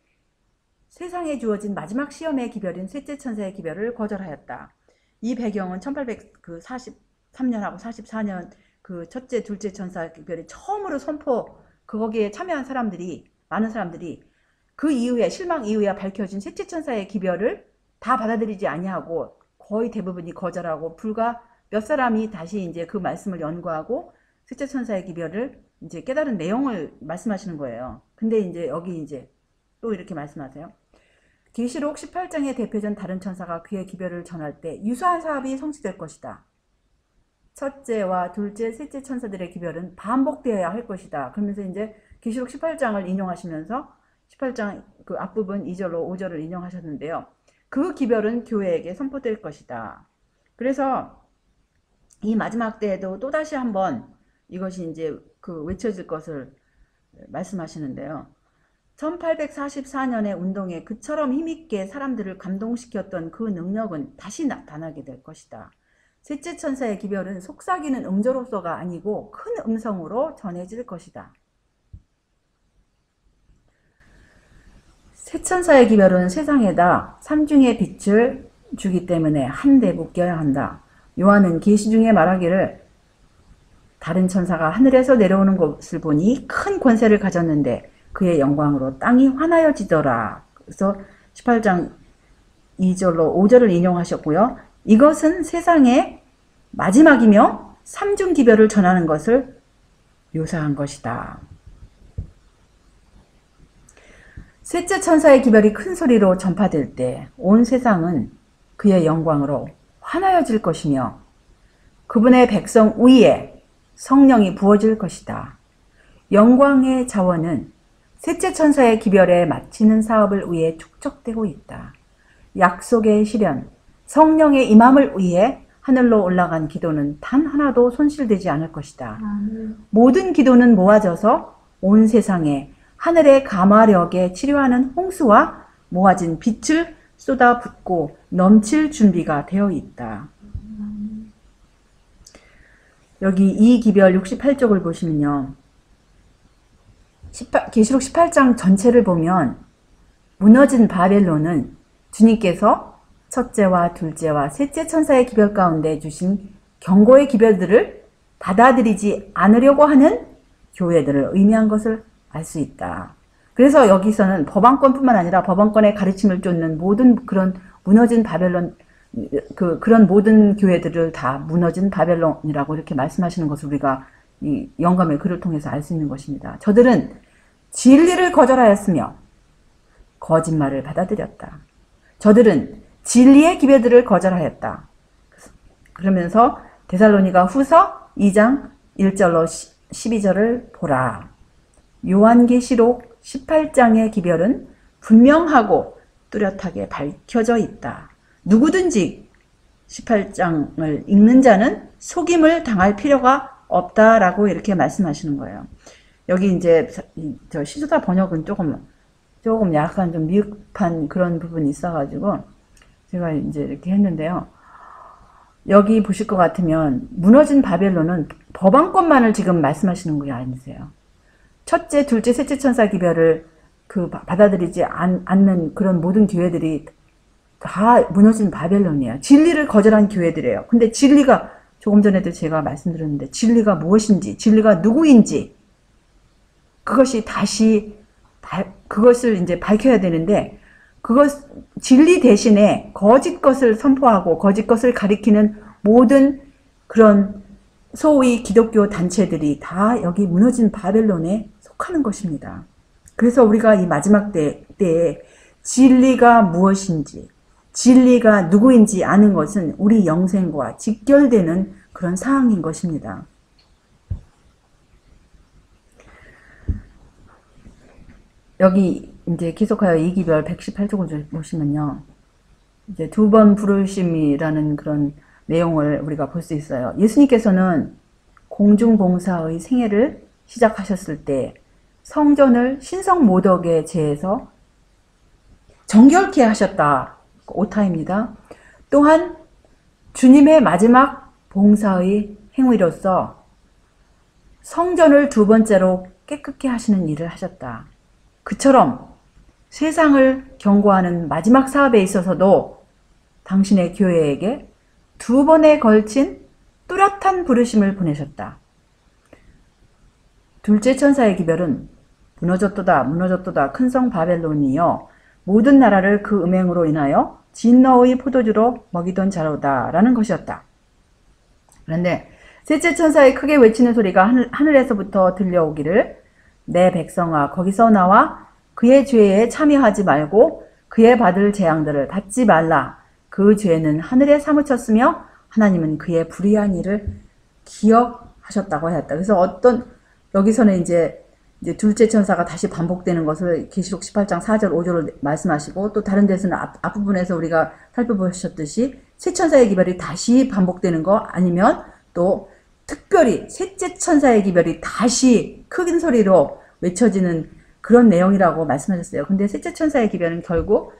세상에 주어진 마지막 시험의 기별인 셋째 천사의 기별을 거절하였다. 이 배경은 1844 43년하고 44년 그 첫째, 둘째 천사 기별이 처음으로 선포, 거기에 참여한 사람들이, 많은 사람들이 그 이후에, 실망 이후에 밝혀진 셋째 천사의 기별을 다 받아들이지 아니하고 거의 대부분이 거절하고 불과 몇 사람이 다시 이제 그 말씀을 연구하고 셋째 천사의 기별을 이제 깨달은 내용을 말씀하시는 거예요. 근데 이제 여기 이제 또 이렇게 말씀하세요. 계시록 18장의 대표전 다른 천사가 그의 기별을 전할 때 유사한 사업이 성취될 것이다. 첫째와 둘째, 셋째 천사들의 기별은 반복되어야 할 것이다. 그러면서 이제 계시록 18장을 인용하시면서 18장 그 앞부분 2절로 5절을 인용하셨는데요. 그 기별은 교회에게 선포될 것이다. 그래서 이 마지막 때에도 또다시 한번 이것이 이제 그 외쳐질 것을 말씀하시는데요. 1844년의 운동에 그처럼 힘있게 사람들을 감동시켰던 그 능력은 다시 나타나게 될 것이다. 셋째 천사의 기별은 속삭이는 음조로서가 아니고 큰 음성으로 전해질 것이다. 셋 천사의 기별은 세상에다 삼중의 빛을 주기 때문에 한데 묶여야 한다. 요한은 계시 중에 말하기를 다른 천사가 하늘에서 내려오는 것을 보니 큰 권세를 가졌는데 그의 영광으로 땅이 환하여지더라. 그래서 18장 2절로 5절을 인용하셨고요. 이것은 세상의 마지막이며 삼중 기별을 전하는 것을 묘사한 것이다. 셋째 천사의 기별이 큰 소리로 전파될 때 온 세상은 그의 영광으로 환하여질 것이며 그분의 백성 위에 성령이 부어질 것이다. 영광의 자원은 셋째 천사의 기별에 마치는 사업을 위해 축적되고 있다. 약속의 실현, 성령의 임함을 위해 하늘로 올라간 기도는 단 하나도 손실되지 않을 것이다. 모든 기도는 모아져서 온 세상에 하늘의 가마력에 치료하는 홍수와 모아진 빛을 쏟아붓고 넘칠 준비가 되어 있다. 여기 이 기별 68쪽을 보시면요. 계시록 18장 전체를 보면 무너진 바벨론은 주님께서 첫째와 둘째와 셋째 천사의 기별 가운데 주신 경고의 기별들을 받아들이지 않으려고 하는 교회들을 의미한 것을 알 수 있다. 그래서 여기서는 법안권뿐만 아니라 법안권의 가르침을 쫓는 모든 그런 무너진 바벨론, 그런 모든 교회들을 다 무너진 바벨론이라고 이렇게 말씀하시는 것을 우리가 이 영감의 글을 통해서 알 수 있는 것입니다. 저들은 진리를 거절하였으며 거짓말을 받아들였다. 저들은 진리의 기별들을 거절하였다. 그러면서 데살로니가 후서 2장 1절로 12절을 보라. 요한계시록 18장의 기별은 분명하고 뚜렷하게 밝혀져 있다. 누구든지 18장을 읽는 자는 속임을 당할 필요가 없다라고 이렇게 말씀하시는 거예요. 여기 이제 저 시소다 번역은 조금 약간 좀 미흡한 그런 부분이 있어가지고 제가 이제 이렇게 했는데요. 여기 보실 것 같으면 무너진 바벨론은 법안권만을 지금 말씀하시는 거 아니세요? 첫째, 둘째, 셋째 천사 기별을 받아들이지 않는 그런 모든 교회들이 다 무너진 바벨론이에요. 진리를 거절한 교회들이에요. 근데 진리가 조금 전에도 제가 말씀드렸는데 진리가 무엇인지, 진리가 누구인지 그것이 다시 그것을 이제 밝혀야 되는데 진리 대신에 거짓 것을 선포하고 거짓 것을 가리키는 모든 그런 소위 기독교 단체들이 다 여기 무너진 바벨론에 속하는 것입니다. 그래서 우리가 이 마지막 때에 진리가 무엇인지, 진리가 누구인지 아는 것은 우리 영생과 직결되는 그런 사항인 것입니다. 여기 이제 계속하여 이 기별 118쪽을 보시면요. 이제 두 번 부르심이라는 그런 내용을 우리가 볼 수 있어요. 예수님께서는 공중봉사의 생애를 시작하셨을 때 성전을 신성모독의 죄에서 정결케 하셨다. 오타입니다. 또한 주님의 마지막 봉사의 행위로서 성전을 두 번째로 깨끗게 하시는 일을 하셨다. 그처럼 세상을 경고하는 마지막 사업에 있어서도 당신의 교회에게 두 번에 걸친 뚜렷한 부르심을 보내셨다. 둘째 천사의 기별은 무너졌도다 무너졌도다 큰 성 바벨론이여 모든 나라를 그 음행으로 인하여 진너의 포도주로 먹이던 자로다 라는 것이었다. 그런데 셋째 천사의 크게 외치는 소리가 하늘에서부터 들려오기를 내 백성아 거기서 나와 그의 죄에 참여하지 말고 그의 받을 재앙들을 받지 말라. 그 죄는 하늘에 사무쳤으며 하나님은 그의 불의한 일을 기억하셨다고 하였다. 그래서 여기서는 이제 둘째 천사가 다시 반복되는 것을 계시록 18장 4절 5절을 말씀하시고 또 다른 데서는 앞부분에서 우리가 살펴보셨듯이 세 천사의 기별이 다시 반복되는 거 아니면 또 특별히 셋째 천사의 기별이 다시 큰 소리로 외쳐지는 그런 내용이라고 말씀하셨어요. 근데 셋째 천사의 기별은 결국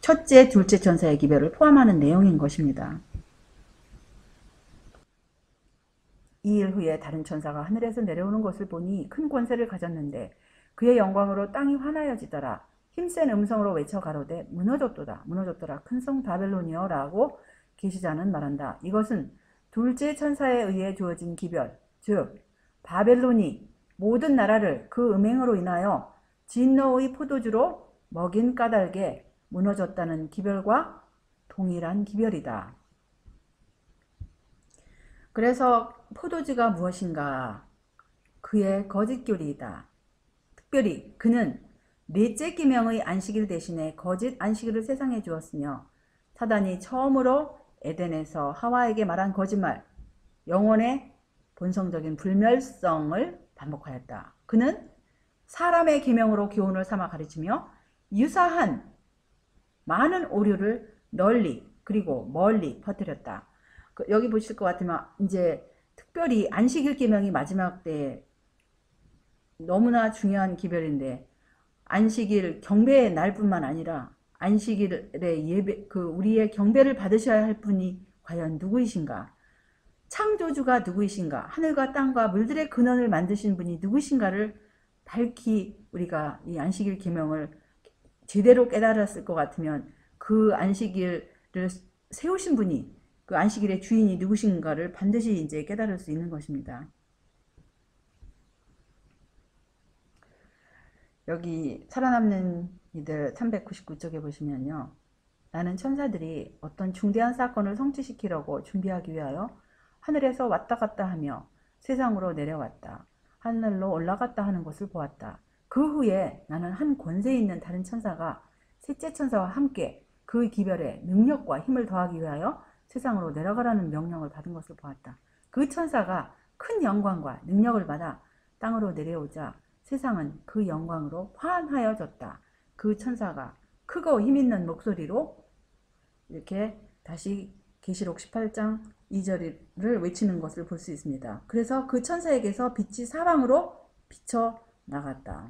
첫째, 둘째 천사의 기별을 포함하는 내용인 것입니다. 이 일 후에 다른 천사가 하늘에서 내려오는 것을 보니 큰 권세를 가졌는데 그의 영광으로 땅이 환하여지더라. 힘센 음성으로 외쳐 가로되 무너졌도다 무너졌더라 큰 성 바벨론이여 라고 계시자는 말한다. 이것은 둘째 천사에 의해 주어진 기별, 즉 바벨론이 모든 나라를 그 음행으로 인하여 진노의 포도주로 먹인 까닭에 무너졌다는 기별과 동일한 기별이다. 그래서 포도주가 무엇인가? 그의 거짓교리이다. 특별히 그는 넷째 계명의 안식일 대신에 거짓 안식일을 세상에 주었으며 사단이 처음으로 에덴에서 하와에게 말한 거짓말, 영혼의 본성적인 불멸성을 반복하였다. 그는 사람의 계명으로 교훈을 삼아 가르치며 유사한 많은 오류를 널리 그리고 멀리 퍼뜨렸다. 여기 보실 것 같으면 이제 특별히 안식일 계명이 마지막 때 너무나 중요한 기별인데 안식일 경배의 날뿐만 아니라 안식일의 예배 우리의 경배를 받으셔야 할 분이 과연 누구이신가? 창조주가 누구이신가? 하늘과 땅과 물들의 근원을 만드신 분이 누구신가를 밝히 우리가 이 안식일 계명을 제대로 깨달았을 것 같으면 그 안식일을 세우신 분이 그 안식일의 주인이 누구신가를 반드시 이제 깨달을 수 있는 것입니다. 여기 살아남는 이들 399쪽에 보시면요. 나는 천사들이 어떤 중대한 사건을 성취시키려고 준비하기 위하여 하늘에서 왔다 갔다 하며 세상으로 내려왔다. 하늘로 올라갔다 하는 것을 보았다. 그 후에 나는 한 권세 있는 다른 천사가 셋째 천사와 함께 그 기별에 능력과 힘을 더하기 위하여 세상으로 내려가라는 명령을 받은 것을 보았다. 그 천사가 큰 영광과 능력을 받아 땅으로 내려오자 세상은 그 영광으로 환하여졌다. 그 천사가 크고 힘있는 목소리로 이렇게 다시 계시록 18장 2절을 외치는 것을 볼 수 있습니다. 그래서 그 천사에게서 빛이 사방으로 비쳐 나갔다.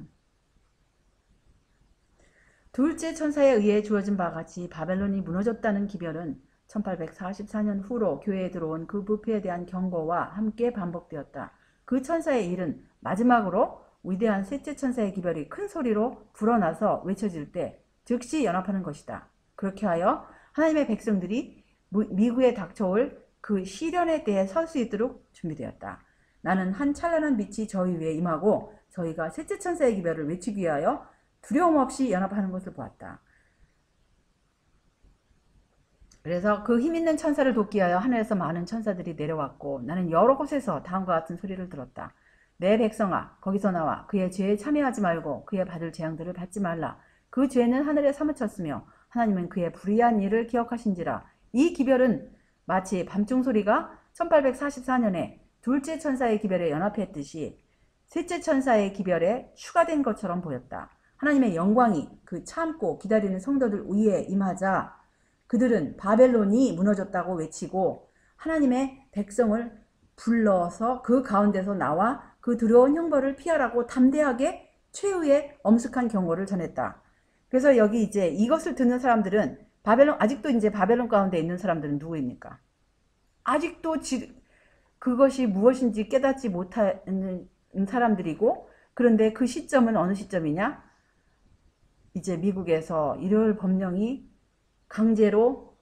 둘째 천사에 의해 주어진 바와 같이 바벨론이 무너졌다는 기별은 1844년 후로 교회에 들어온 그 부패에 대한 경고와 함께 반복되었다. 그 천사의 일은 마지막으로 위대한 셋째 천사의 기별이 큰 소리로 불어나서 외쳐질 때 즉시 연합하는 것이다. 그렇게 하여 하나님의 백성들이 미국에 닥쳐올 그 시련의 때에 설 수 있도록 준비되었다. 나는 한 찬란한 빛이 저희 위에 임하고 저희가 셋째 천사의 기별을 외치기 위하여 두려움 없이 연합하는 것을 보았다. 그래서 그 힘있는 천사를 돕기 위하여 하늘에서 많은 천사들이 내려왔고 나는 여러 곳에서 다음과 같은 소리를 들었다. 내 백성아 거기서 나와 그의 죄에 참여하지 말고 그의 받을 재앙들을 받지 말라. 그 죄는 하늘에 사무쳤으며 하나님은 그의 불의한 일을 기억하신지라. 이 기별은 마치 밤중 소리가 1844년에 둘째 천사의 기별에 연합했듯이 셋째 천사의 기별에 추가된 것처럼 보였다. 하나님의 영광이 그 참고 기다리는 성도들 위에 임하자 그들은 바벨론이 무너졌다고 외치고 하나님의 백성을 불러서 그 가운데서 나와 그 두려운 형벌을 피하라고 담대하게 최후의 엄숙한 경고를 전했다. 그래서 여기 이제 이것을 듣는 사람들은 아직도 이제 바벨론 가운데 있는 사람들은 누구입니까? 아직도 그것이 무엇인지 깨닫지 못하는 사람들이고 그런데 그 시점은 어느 시점이냐? 이제 미국에서 일요일 법령이 강제로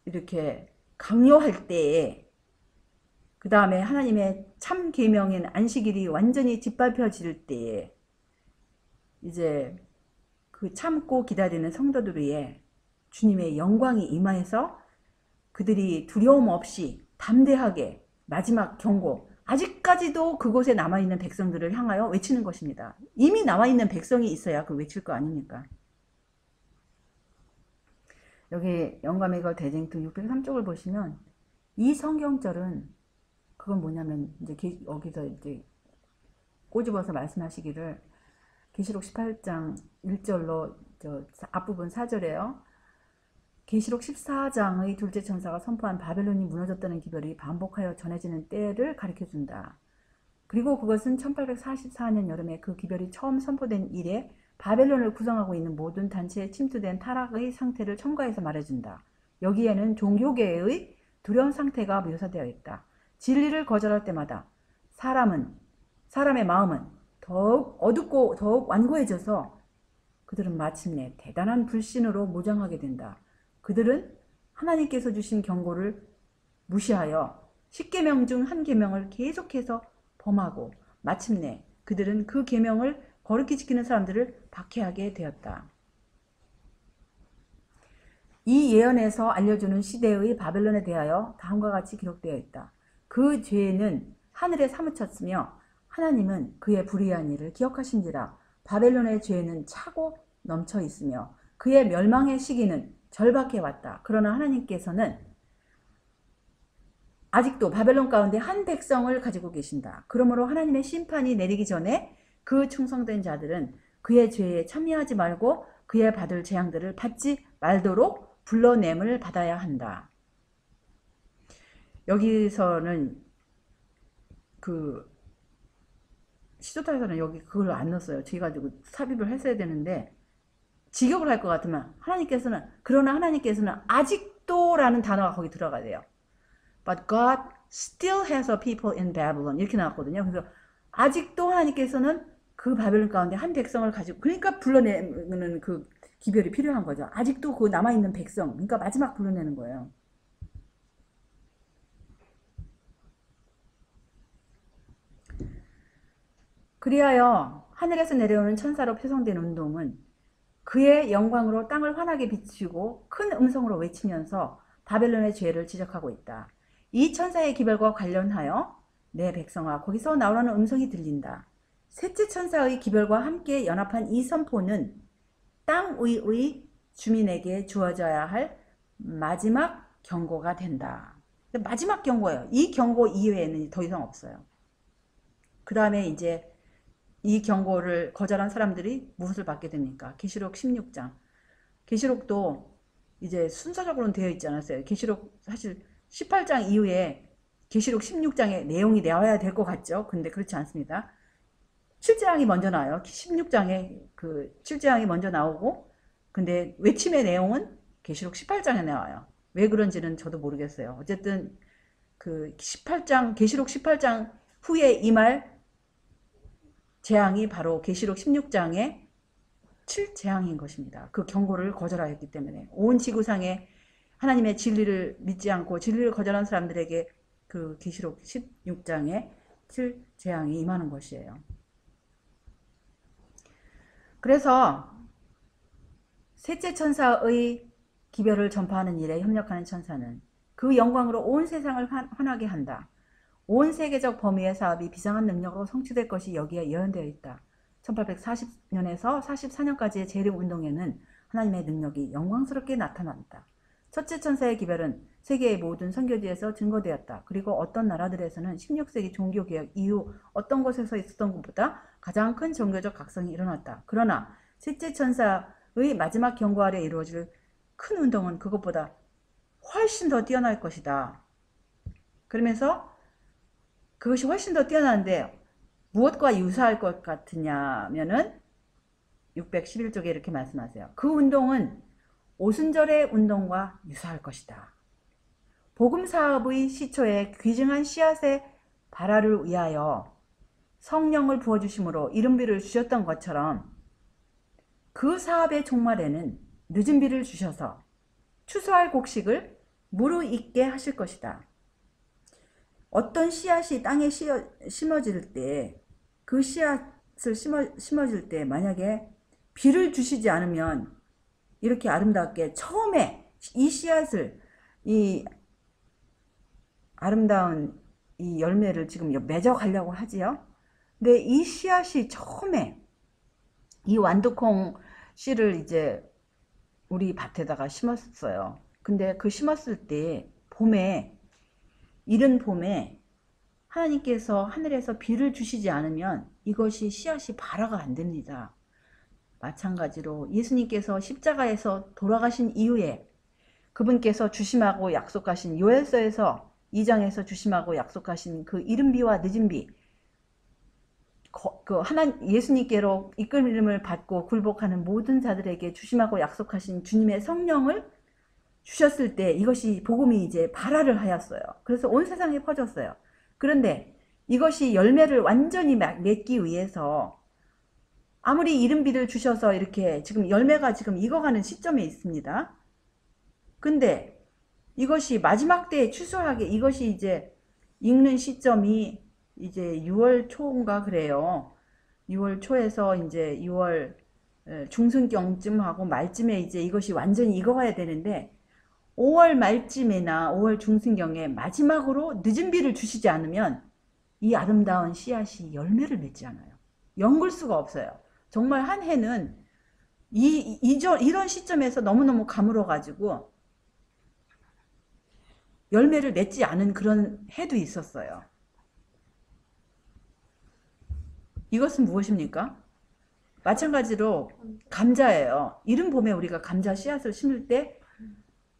이렇게 강요할 때에 그 다음에 하나님의 참 계명인 안식일이 완전히 짓밟혀질 때에 이제 그 참고 기다리는 성도들 위해 주님의 영광이 임하여서 그들이 두려움 없이 담대하게 마지막 경고, 아직까지도 그곳에 남아있는 백성들을 향하여 외치는 것입니다. 이미 나와있는 백성이 있어야 그 외칠 거 아닙니까? 여기 영감의 걸 대쟁통 603쪽을 보시면 이 성경절은 그건 뭐냐면 이제 여기서 이제 꼬집어서 말씀하시기를 계시록 18장 1절로 저 앞부분 4절에요. 계시록 14장의 둘째 천사가 선포한 바벨론이 무너졌다는 기별이 반복하여 전해지는 때를 가리켜준다. 그리고 그것은 1844년 여름에 그 기별이 처음 선포된 이래 바벨론을 구성하고 있는 모든 단체에 침투된 타락의 상태를 첨가해서 말해준다. 여기에는 종교계의 두려운 상태가 묘사되어 있다. 진리를 거절할 때마다 사람의 마음은 더욱 어둡고 더욱 완고해져서 그들은 마침내 대단한 불신으로 무장하게 된다. 그들은 하나님께서 주신 경고를 무시하여 10계명 중 한 계명을 계속해서 범하고 마침내 그들은 그 계명을 거룩히 지키는 사람들을 박해하게 되었다. 이 예언에서 알려주는 시대의 바벨론에 대하여 다음과 같이 기록되어 있다. 그 죄는 하늘에 사무쳤으며 하나님은 그의 불의한 일을 기억하신지라. 바벨론의 죄는 차고 넘쳐 있으며 그의 멸망의 시기는 절박해 왔다. 그러나 하나님께서는 아직도 바벨론 가운데 한 백성을 가지고 계신다. 그러므로 하나님의 심판이 내리기 전에 그 충성된 자들은 그의 죄에 참여하지 말고 그의 받을 재앙들을 받지 말도록 불러냄을 받아야 한다. 여기서는 그 시조타에서는 여기 그걸 안 넣었어요. 그래가지고 삽입을 했어야 되는데 직역을 할 것 같으면 그러나 하나님께서는 아직도 라는 단어가 거기 들어가야 돼요. But God still has a people in Babylon 이렇게 나왔거든요. 그래서 아직도 하나님께서는 그 바벨론 가운데 한 백성을 가지고 그러니까 불러내는 그 기별이 필요한 거죠. 아직도 그 남아있는 백성 그러니까 마지막 불러내는 거예요. 그리하여 하늘에서 내려오는 천사로 표성된 운동은 그의 영광으로 땅을 환하게 비추고 큰 음성으로 외치면서 바벨론의 죄를 지적하고 있다. 이 천사의 기별과 관련하여 내 백성아 거기서 나오라는 음성이 들린다. 셋째 천사의 기별과 함께 연합한 이 선포는 땅 위의 주민에게 주어져야 할 마지막 경고가 된다. 마지막 경고예요. 이 경고 이외에는 더 이상 없어요. 그 다음에 이제 이 경고를 거절한 사람들이 무엇을 받게 됩니까? 계시록 16장. 계시록도 이제 순서적으로는 되어 있지 않았어요. 계시록 사실 18장 이후에 계시록 16장의 내용이 나와야 될 것 같죠? 근데 그렇지 않습니다. 7재앙이 먼저 나와요. 16장에 그 7재앙이 먼저 나오고 근데 외침의 내용은 계시록 18장에 나와요. 왜 그런지는 저도 모르겠어요. 어쨌든 그 18장 계시록 18장 후에 임할 재앙이 바로 계시록 16장의 7재앙인 것입니다. 그 경고를 거절하였기 때문에 온 지구상에 하나님의 진리를 믿지 않고 진리를 거절한 사람들에게 그 계시록 16장의 7재앙이 임하는 것이에요. 그래서 셋째 천사의 기별을 전파하는 일에 협력하는 천사는 그 영광으로 온 세상을 환하게 한다. 온 세계적 범위의 사업이 비상한 능력으로 성취될 것이 여기에 예언되어 있다. 1840년에서 44년까지의 재림운동에는 하나님의 능력이 영광스럽게 나타난다. 첫째 천사의 기별은 세계의 모든 선교지에서 증거되었다. 그리고 어떤 나라들에서는 16세기 종교개혁 이후 어떤 곳에서 있었던 것보다 가장 큰 종교적 각성이 일어났다. 그러나 셋째 천사의 마지막 경고 아래 이루어질 큰 운동은 그것보다 훨씬 더 뛰어날 것이다. 그러면서 그것이 훨씬 더 뛰어나는데 무엇과 유사할 것 같으냐면은 611쪽에 이렇게 말씀하세요. 그 운동은 오순절의 운동과 유사할 것이다. 복음사업의 시초에 귀중한 씨앗의 발화를 위하여 성령을 부어주심으로 이른비를 주셨던 것처럼 그 사업의 종말에는 늦은 비를 주셔서 추수할 곡식을 무르익게 하실 것이다. 어떤 씨앗이 땅에 심어질 때, 그 씨앗을 심어질 때 만약에 비를 주시지 않으면 이렇게 아름답게 처음에 이 씨앗을, 이 아름다운 이 열매를 지금 맺어가려고 하지요. 근데 이 씨앗이 처음에 이 완두콩 씨를 이제 우리 밭에다가 심었어요. 근데 그 심었을 때 봄에, 이른 봄에 하나님께서 하늘에서 비를 주시지 않으면 이것이 씨앗이 발화가 안 됩니다. 마찬가지로 예수님께서 십자가에서 돌아가신 이후에 그분께서 주심하고 약속하신 요엘서에서 2장에서 주심하고 약속하신 그 이른 비와 늦은 비, 예수님께로 이끌림을 받고 굴복하는 모든 자들에게 주심하고 약속하신 주님의 성령을 주셨을 때 이것이 복음이 이제 발화를 하였어요. 그래서 온 세상에 퍼졌어요. 그런데 이것이 열매를 완전히 맺기 위해서 아무리 이른 비를 주셔서 이렇게 지금 열매가 지금 익어가는 시점에 있습니다. 근데 이것이 마지막 때에 추수하게 이것이 이제 익는 시점이 이제 6월 초인가 그래요. 6월 초에서 이제 6월 중순경쯤 하고 말쯤에 이제 이것이 완전히 익어가야 되는데 5월 말쯤이나 5월 중순경에 마지막으로 늦은 비를 주시지 않으면 이 아름다운 씨앗이 열매를 맺지 않아요. 엮을 수가 없어요. 정말 한 해는 이런 시점에서 너무너무 가물어가지고 열매를 맺지 않은 그런 해도 있었어요. 이것은 무엇입니까? 마찬가지로 감자예요. 이른 봄에 우리가 감자 씨앗을 심을 때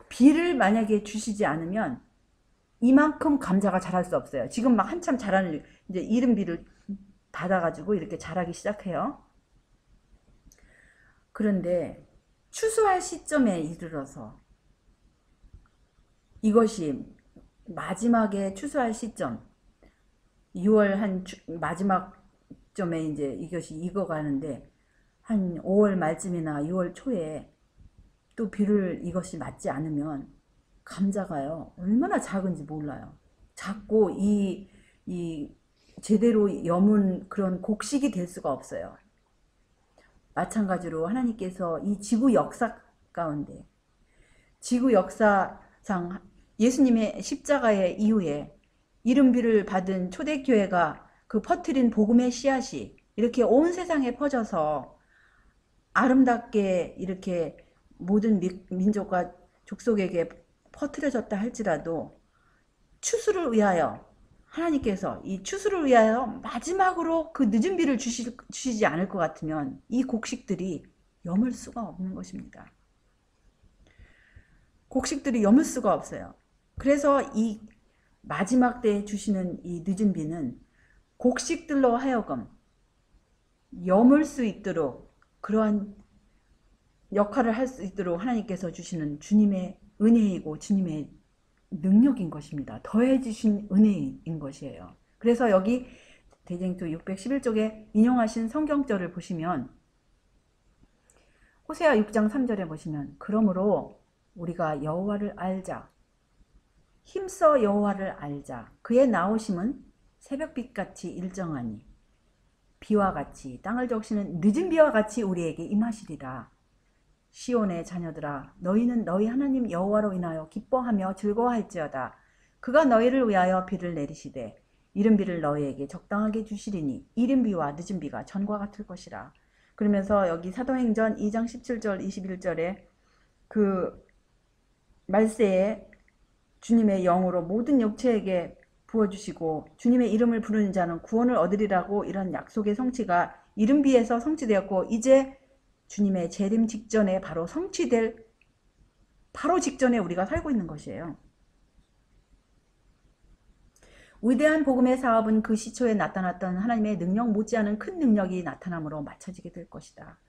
비를 만약에 주시지 않으면 이만큼 감자가 자랄 수 없어요. 지금 막 한참 자라는 이제 이른 비를 받아가지고 이렇게 자라기 시작해요. 그런데 추수할 시점에 이르러서 이것이 마지막에 추수할 시점 6월 한 마지막 점에 이제 이것이 익어가는데 한 5월 말쯤이나 6월 초에 또 비를 이것이 맞지 않으면 감자가요 얼마나 작은지 몰라요. 작고 이 제대로 여문 그런 곡식이 될 수가 없어요. 마찬가지로 하나님께서 이 지구 역사 가운데 지구 역사상 예수님의 십자가의 이후에 이른비를 받은 초대교회가 그 퍼뜨린 복음의 씨앗이 이렇게 온 세상에 퍼져서 아름답게 이렇게 모든 민족과 족속에게 퍼뜨려졌다 할지라도 추수를 위하여 하나님께서 이 추수를 위하여 마지막으로 그 늦은 비를 주시지 않을 것 같으면 이 곡식들이 여물 수가 없는 것입니다. 곡식들이 여물 수가 없어요. 그래서 이 마지막 때에 주시는 이 늦은 비는 곡식들로 하여금 여물 수 있도록 그러한 역할을 할 수 있도록 하나님께서 주시는 주님의 은혜이고 주님의 능력인 것입니다. 더해 주신 은혜인 것이에요. 그래서 여기 대쟁투 611쪽에 인용하신 성경절을 보시면 호세아 6장 3절에 보시면 그러므로 우리가 여호와를 알자 힘써 여호와를 알자 그의 나오심은 새벽빛같이 일정하니 비와 같이 땅을 적시는 늦은 비와 같이 우리에게 임하시리라. 시온의 자녀들아 너희는 너희 하나님 여호와로 인하여 기뻐하며 즐거워할지어다. 그가 너희를 위하여 비를 내리시되 이른 비를 너희에게 적당하게 주시리니 이른 비와 늦은 비가 전과 같을 것이라. 그러면서 여기 사도행전 2장 17절 21절에 그 말세에 주님의 영으로 모든 육체에게 부어주시고 주님의 이름을 부르는 자는 구원을 얻으리라고 이런 약속의 성취가 이른 비에서 성취되었고 이제 주님의 재림 직전에 바로 성취될 바로 직전에 우리가 살고 있는 것이에요. 위대한 복음의 사업은 그 시초에 나타났던 하나님의 능력 못지않은 큰 능력이 나타남으로 맞춰지게 될 것이다.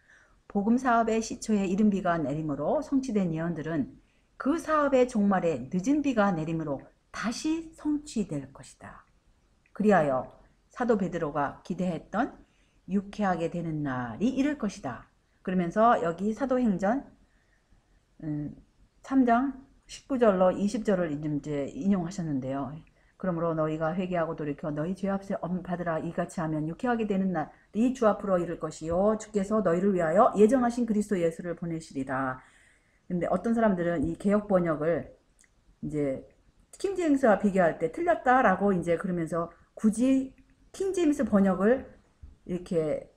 복음 사업의 시초에 이른 비가 내림으로 성취된 예언들은 그 사업의 종말에 늦은 비가 내림으로 다시 성취될 것이다. 그리하여 사도 베드로가 기대했던 유쾌하게 되는 날이 이를 것이다. 그러면서 여기 사도행전 3장 19절로 20절을 이제 인용하셨는데요. 그러므로 너희가 회개하고 돌이켜 너희 죄 앞에 받으라. 이같이 하면 유쾌하게 되는 날이 주 앞으로 이를 것이요 주께서 너희를 위하여 예정하신 그리스도 예수를 보내시리라. 근데 어떤 사람들은 이 개역 번역을 이제 킹제임스와 비교할 때 틀렸다라고 이제 그러면서 굳이 킹제임스 번역을 이렇게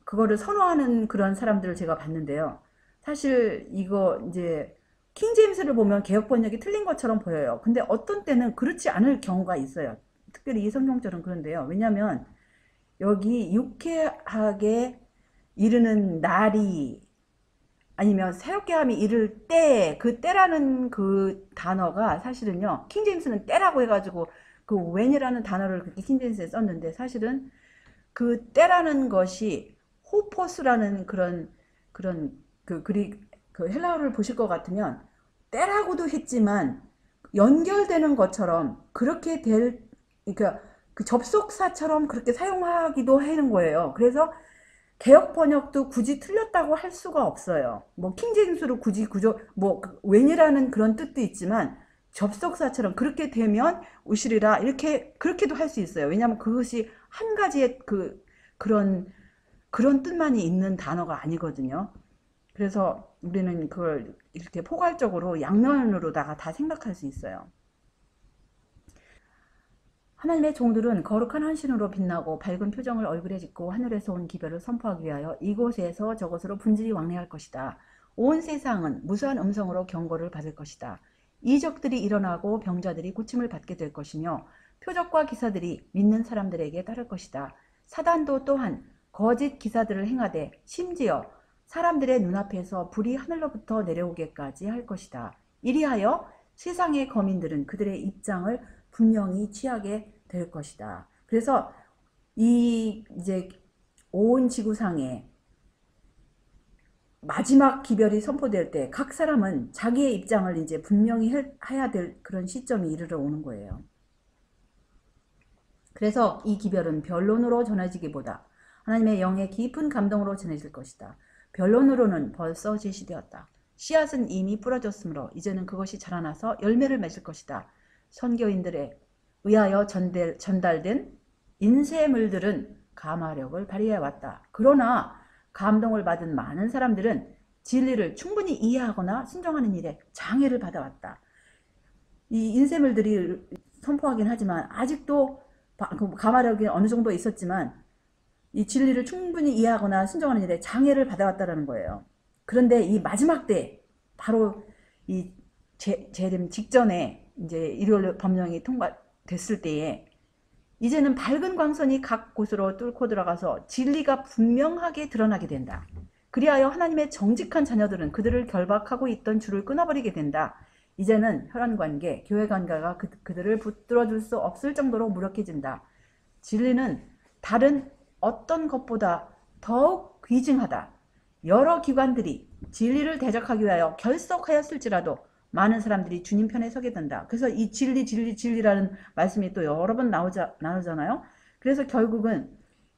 그거를 선호하는 그런 사람들을 제가 봤는데요. 사실 이거 이제 킹제임스를 보면 개역 번역이 틀린 것처럼 보여요. 근데 어떤 때는 그렇지 않을 경우가 있어요. 특별히 이 성경절은 그런데요. 왜냐하면 여기 유쾌하게 이르는 날이 아니면 새롭게 함이 이를 때, 그 때라는 그 단어가 사실은요, 킹제임스는 때라고 해가지고 그 when이라는 단어를 그렇게 킹제임스에 썼는데 사실은 그 때라는 것이 호포스라는 그런 그 헬라어를 보실 것 같으면 때라고도 했지만 연결되는 것처럼 그렇게 그러니까 그 접속사처럼 그렇게 사용하기도 하는 거예요. 그래서 개역 번역도 굳이 틀렸다고 할 수가 없어요. 뭐 킹제임스로 굳이 뭐 when이라는 그런 뜻도 있지만 접속사처럼 그렇게 되면 우시리라 이렇게 그렇게도 할 수 있어요. 왜냐하면 그것이 한 가지의 그런 뜻만이 있는 단어가 아니거든요. 그래서 우리는 그걸 이렇게 포괄적으로 양면으로다가 다 생각할 수 있어요. 하나님의 종들은 거룩한 헌신으로 빛나고 밝은 표정을 얼굴에 짓고 하늘에서 온 기별을 선포하기 위하여 이곳에서 저곳으로 분질이 왕래할 것이다. 온 세상은 무수한 음성으로 경고를 받을 것이다. 이적들이 일어나고 병자들이 고침을 받게 될 것이며 표적과 기사들이 믿는 사람들에게 따를 것이다. 사단도 또한 거짓 기사들을 행하되 심지어 사람들의 눈앞에서 불이 하늘로부터 내려오게까지 할 것이다. 이리하여 세상의 거민들은 그들의 입장을 분명히 취하게 될 것이다. 그래서 이제 온 지구상에 마지막 기별이 선포될 때 각 사람은 자기의 입장을 이제 분명히 해야 될 그런 시점이 이르러 오는 거예요. 그래서 이 기별은 변론으로 전해지기보다 하나님의 영의 깊은 감동으로 전해질 것이다. 변론으로는 벌써 제시되었다. 씨앗은 이미 뿌려졌으므로 이제는 그것이 자라나서 열매를 맺을 것이다. 선교인들에 의하여 전달된 인쇄물들은 감화력을 발휘해왔다. 그러나 감동을 받은 많은 사람들은 진리를 충분히 이해하거나 순종하는 일에 장애를 받아왔다. 이 인쇄물들이 선포하긴 하지만 아직도 감화력이 어느 정도 있었지만 이 진리를 충분히 이해하거나 순종하는 일에 장애를 받아왔다는 거예요. 그런데 이 마지막 때 바로 이 재림 직전에 이제 일요일 법령이 통과됐을 때에 이제는 밝은 광선이 각 곳으로 뚫고 들어가서 진리가 분명하게 드러나게 된다. 그리하여 하나님의 정직한 자녀들은 그들을 결박하고 있던 줄을 끊어버리게 된다. 이제는 혈안관계, 교회관계가 그들을 붙들어줄 수 없을 정도로 무력해진다. 진리는 다른 어떤 것보다 더욱 귀중하다. 여러 기관들이 진리를 대적하기 위하여 결속하였을지라도 많은 사람들이 주님 편에 서게 된다. 그래서 이 진리라는 말씀이 또 여러 번 나오잖아요. 그래서 결국은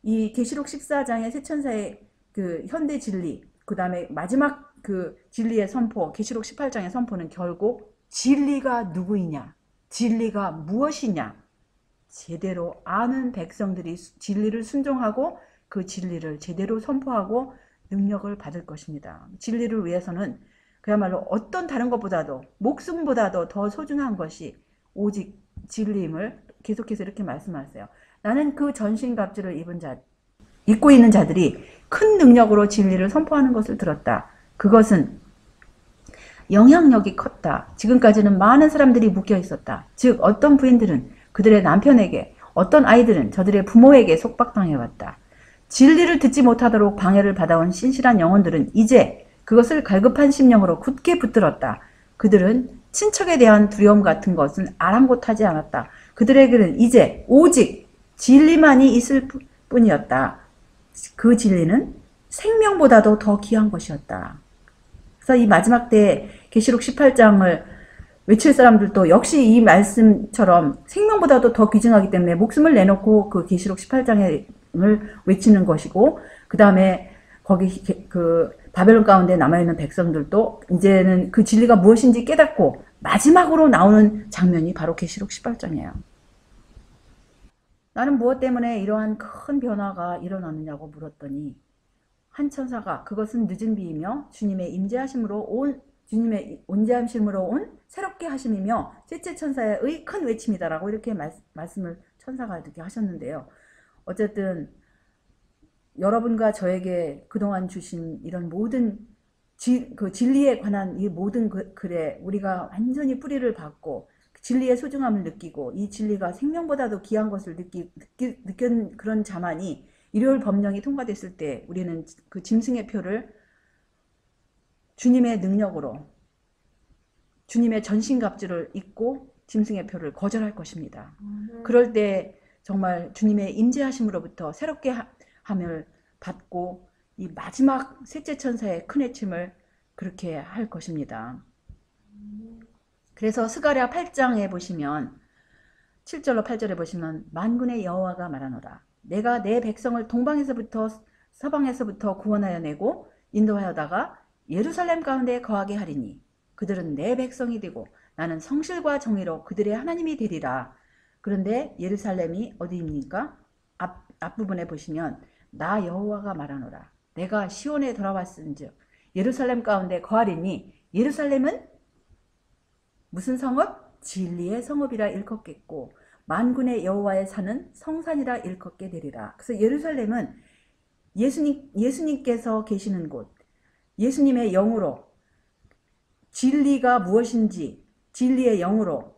이 계시록 14장의 세천사의 그 현대 진리, 그 다음에 마지막 그 진리의 선포, 계시록 18장의 선포는 결국 진리가 누구이냐, 진리가 무엇이냐, 제대로 아는 백성들이 진리를 순종하고 그 진리를 제대로 선포하고 능력을 받을 것입니다. 진리를 위해서는 그야말로 어떤 다른 것보다도 목숨보다도 더 소중한 것이 오직 진리임을 계속해서 이렇게 말씀하세요. 나는 그 전신갑주를 입고 있는 자들이 큰 능력으로 진리를 선포하는 것을 들었다. 그것은 영향력이 컸다. 지금까지는 많은 사람들이 묶여 있었다. 즉 어떤 부인들은 그들의 남편에게, 어떤 아이들은 저들의 부모에게 속박당해왔다. 진리를 듣지 못하도록 방해를 받아온 신실한 영혼들은 이제 그것을 갈급한 심령으로 굳게 붙들었다. 그들은 친척에 대한 두려움 같은 것은 아랑곳하지 않았다. 그들에게는 이제 오직 진리만이 있을 뿐이었다. 그 진리는 생명보다도 더 귀한 것이었다. 그래서 이 마지막 때 계시록 18장을 외칠 사람들도 역시 이 말씀처럼 생명보다도 더 귀중하기 때문에 목숨을 내놓고 그 계시록 18장을 외치는 것이고, 그 다음에 거기 그 바벨론 가운데 남아있는 백성들도 이제는 그 진리가 무엇인지 깨닫고 마지막으로 나오는 장면이 바로 계시록 18장이에요. 나는 무엇 때문에 이러한 큰 변화가 일어나느냐고 물었더니 한 천사가 그것은 늦은 비이며 주님의 임재하심으로 온 새롭게 하심이며 셋째 천사의 큰 외침이다라고 이렇게 말씀을 천사가 이렇게 하셨는데요. 어쨌든 여러분과 저에게 그동안 주신 이런 모든 진리에 관한 이 모든 글에 우리가 완전히 뿌리를 받고 진리의 소중함을 느끼고 이 진리가 생명보다도 귀한 것을 느낀 그런 자만이 일요일 법령이 통과됐을 때 우리는 그 짐승의 표를 주님의 능력으로 주님의 전신갑주를 입고 짐승의 표를 거절할 것입니다. 그럴 때 정말 주님의 임재하심으로부터 새롭게 함을 받고 이 마지막 셋째 천사의 큰 외침을 그렇게 할 것입니다. 그래서 스가랴 8장에 보시면 7절로 8절에 보시면 만군의 여호와가 말하노라. 내가 내 백성을 동방에서부터 서방에서부터 구원하여 내고 인도하여다가 예루살렘 가운데 거하게 하리니 그들은 내 백성이 되고 나는 성실과 정의로 그들의 하나님이 되리라. 그런데 예루살렘이 어디입니까? 앞부분에 보시면 나 여호와가 말하노라. 내가 시온에 돌아왔은즉 예루살렘 가운데 거하리니 예루살렘은 무슨 성읍? 진리의 성읍이라 일컫겠고 만군의 여호와의 산은 성산이라 일컫게 되리라. 그래서 예루살렘은 예수님께서 계시는 곳, 예수님의 영으로 진리가 무엇인지 진리의 영으로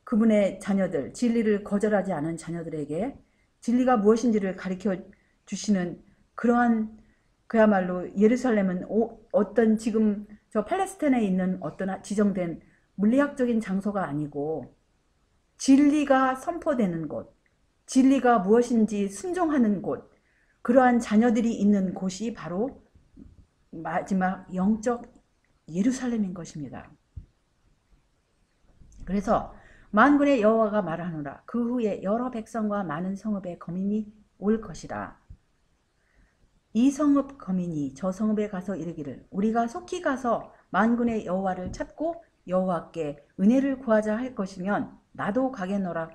그분의 자녀들, 진리를 거절하지 않은 자녀들에게 진리가 무엇인지를 가르쳐 주시는 그러한 그야말로 예루살렘은 어떤 지금 저 팔레스타인에 있는 어떤 지정된 물리학적인 장소가 아니고 진리가 선포되는 곳, 진리가 무엇인지 순종하는 곳, 그러한 자녀들이 있는 곳이 바로 마지막 영적 예루살렘인 것입니다. 그래서 만군의 여호와가 말하노라. 그 후에 여러 백성과 많은 성읍의 거민이 올 것이라. 이 성읍 거민이 저 성읍에 가서 이르기를 우리가 속히 가서 만군의 여호와를 찾고 여호와께 은혜를 구하자 할 것이면 나도 가겠노라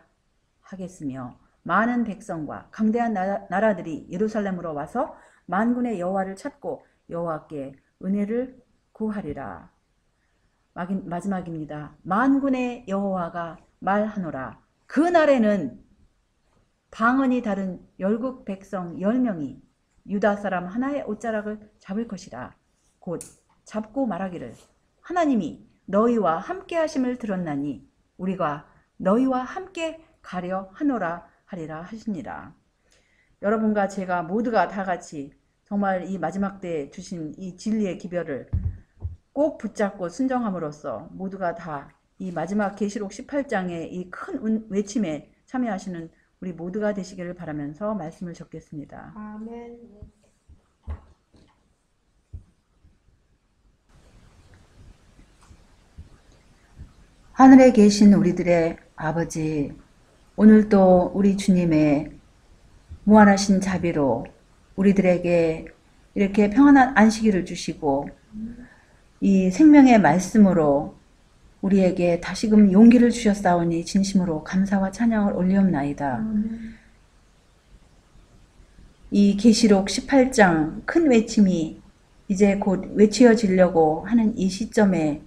하겠으며 많은 백성과 강대한 나라들이 예루살렘으로 와서 만군의 여호와를 찾고 여호와께 은혜를 구하리라. 마지막입니다. 만군의 여호와가 말하노라. 그 날에는 방언이 다른 열국 백성 10명이 유다 사람 하나의 옷자락을 잡을 것이라. 곧 잡고 말하기를 하나님이 너희와 함께 하심을 들었나니 우리가 너희와 함께 가려 하노라 하리라 하시니라. 여러분과 제가 모두가 다 같이 정말 이 마지막 때 주신 이 진리의 기별을 꼭 붙잡고 순종함으로써 모두가 다 이 마지막 계시록 18장의 이 큰 외침에 참여하시는 우리 모두가 되시기를 바라면서 말씀을 적겠습니다. 아멘. 하늘에 계신 우리들의 아버지, 오늘도 우리 주님의 무한하신 자비로 우리들에게 이렇게 평안한 안식일을 주시고 이 생명의 말씀으로 우리에게 다시금 용기를 주셨사오니 진심으로 감사와 찬양을 올리옵나이다. 이 계시록 18장 큰 외침이 이제 곧 외치어지려고 하는 이 시점에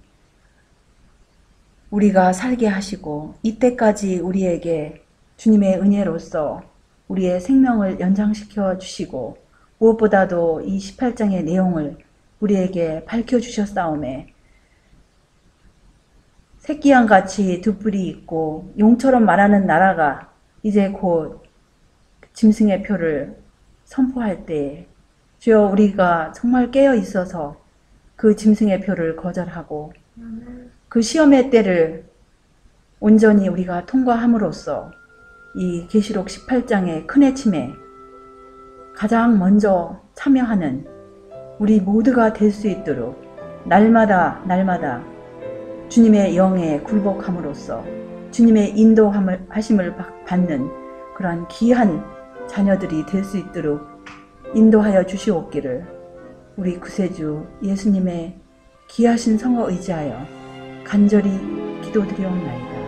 우리가 살게 하시고 이때까지 우리에게 주님의 은혜로서 우리의 생명을 연장시켜 주시고 무엇보다도 이 18장의 내용을 우리에게 밝혀주셨사오매 새끼양같이 두 뿔이 있고 용처럼 말하는 나라가 이제 곧 짐승의 표를 선포할 때 주여 우리가 정말 깨어 있어서 그 짐승의 표를 거절하고 그 시험의 때를 온전히 우리가 통과함으로써 이 계시록 18장의 큰 외침에 가장 먼저 참여하는 우리 모두가 될 수 있도록 날마다 주님의 영에 굴복함으로써 주님의 인도하심을 받는 그러한 귀한 자녀들이 될 수 있도록 인도하여 주시옵기를 우리 구세주 예수님의 귀하신 성어 의지하여 간절히 기도드리옵나이다.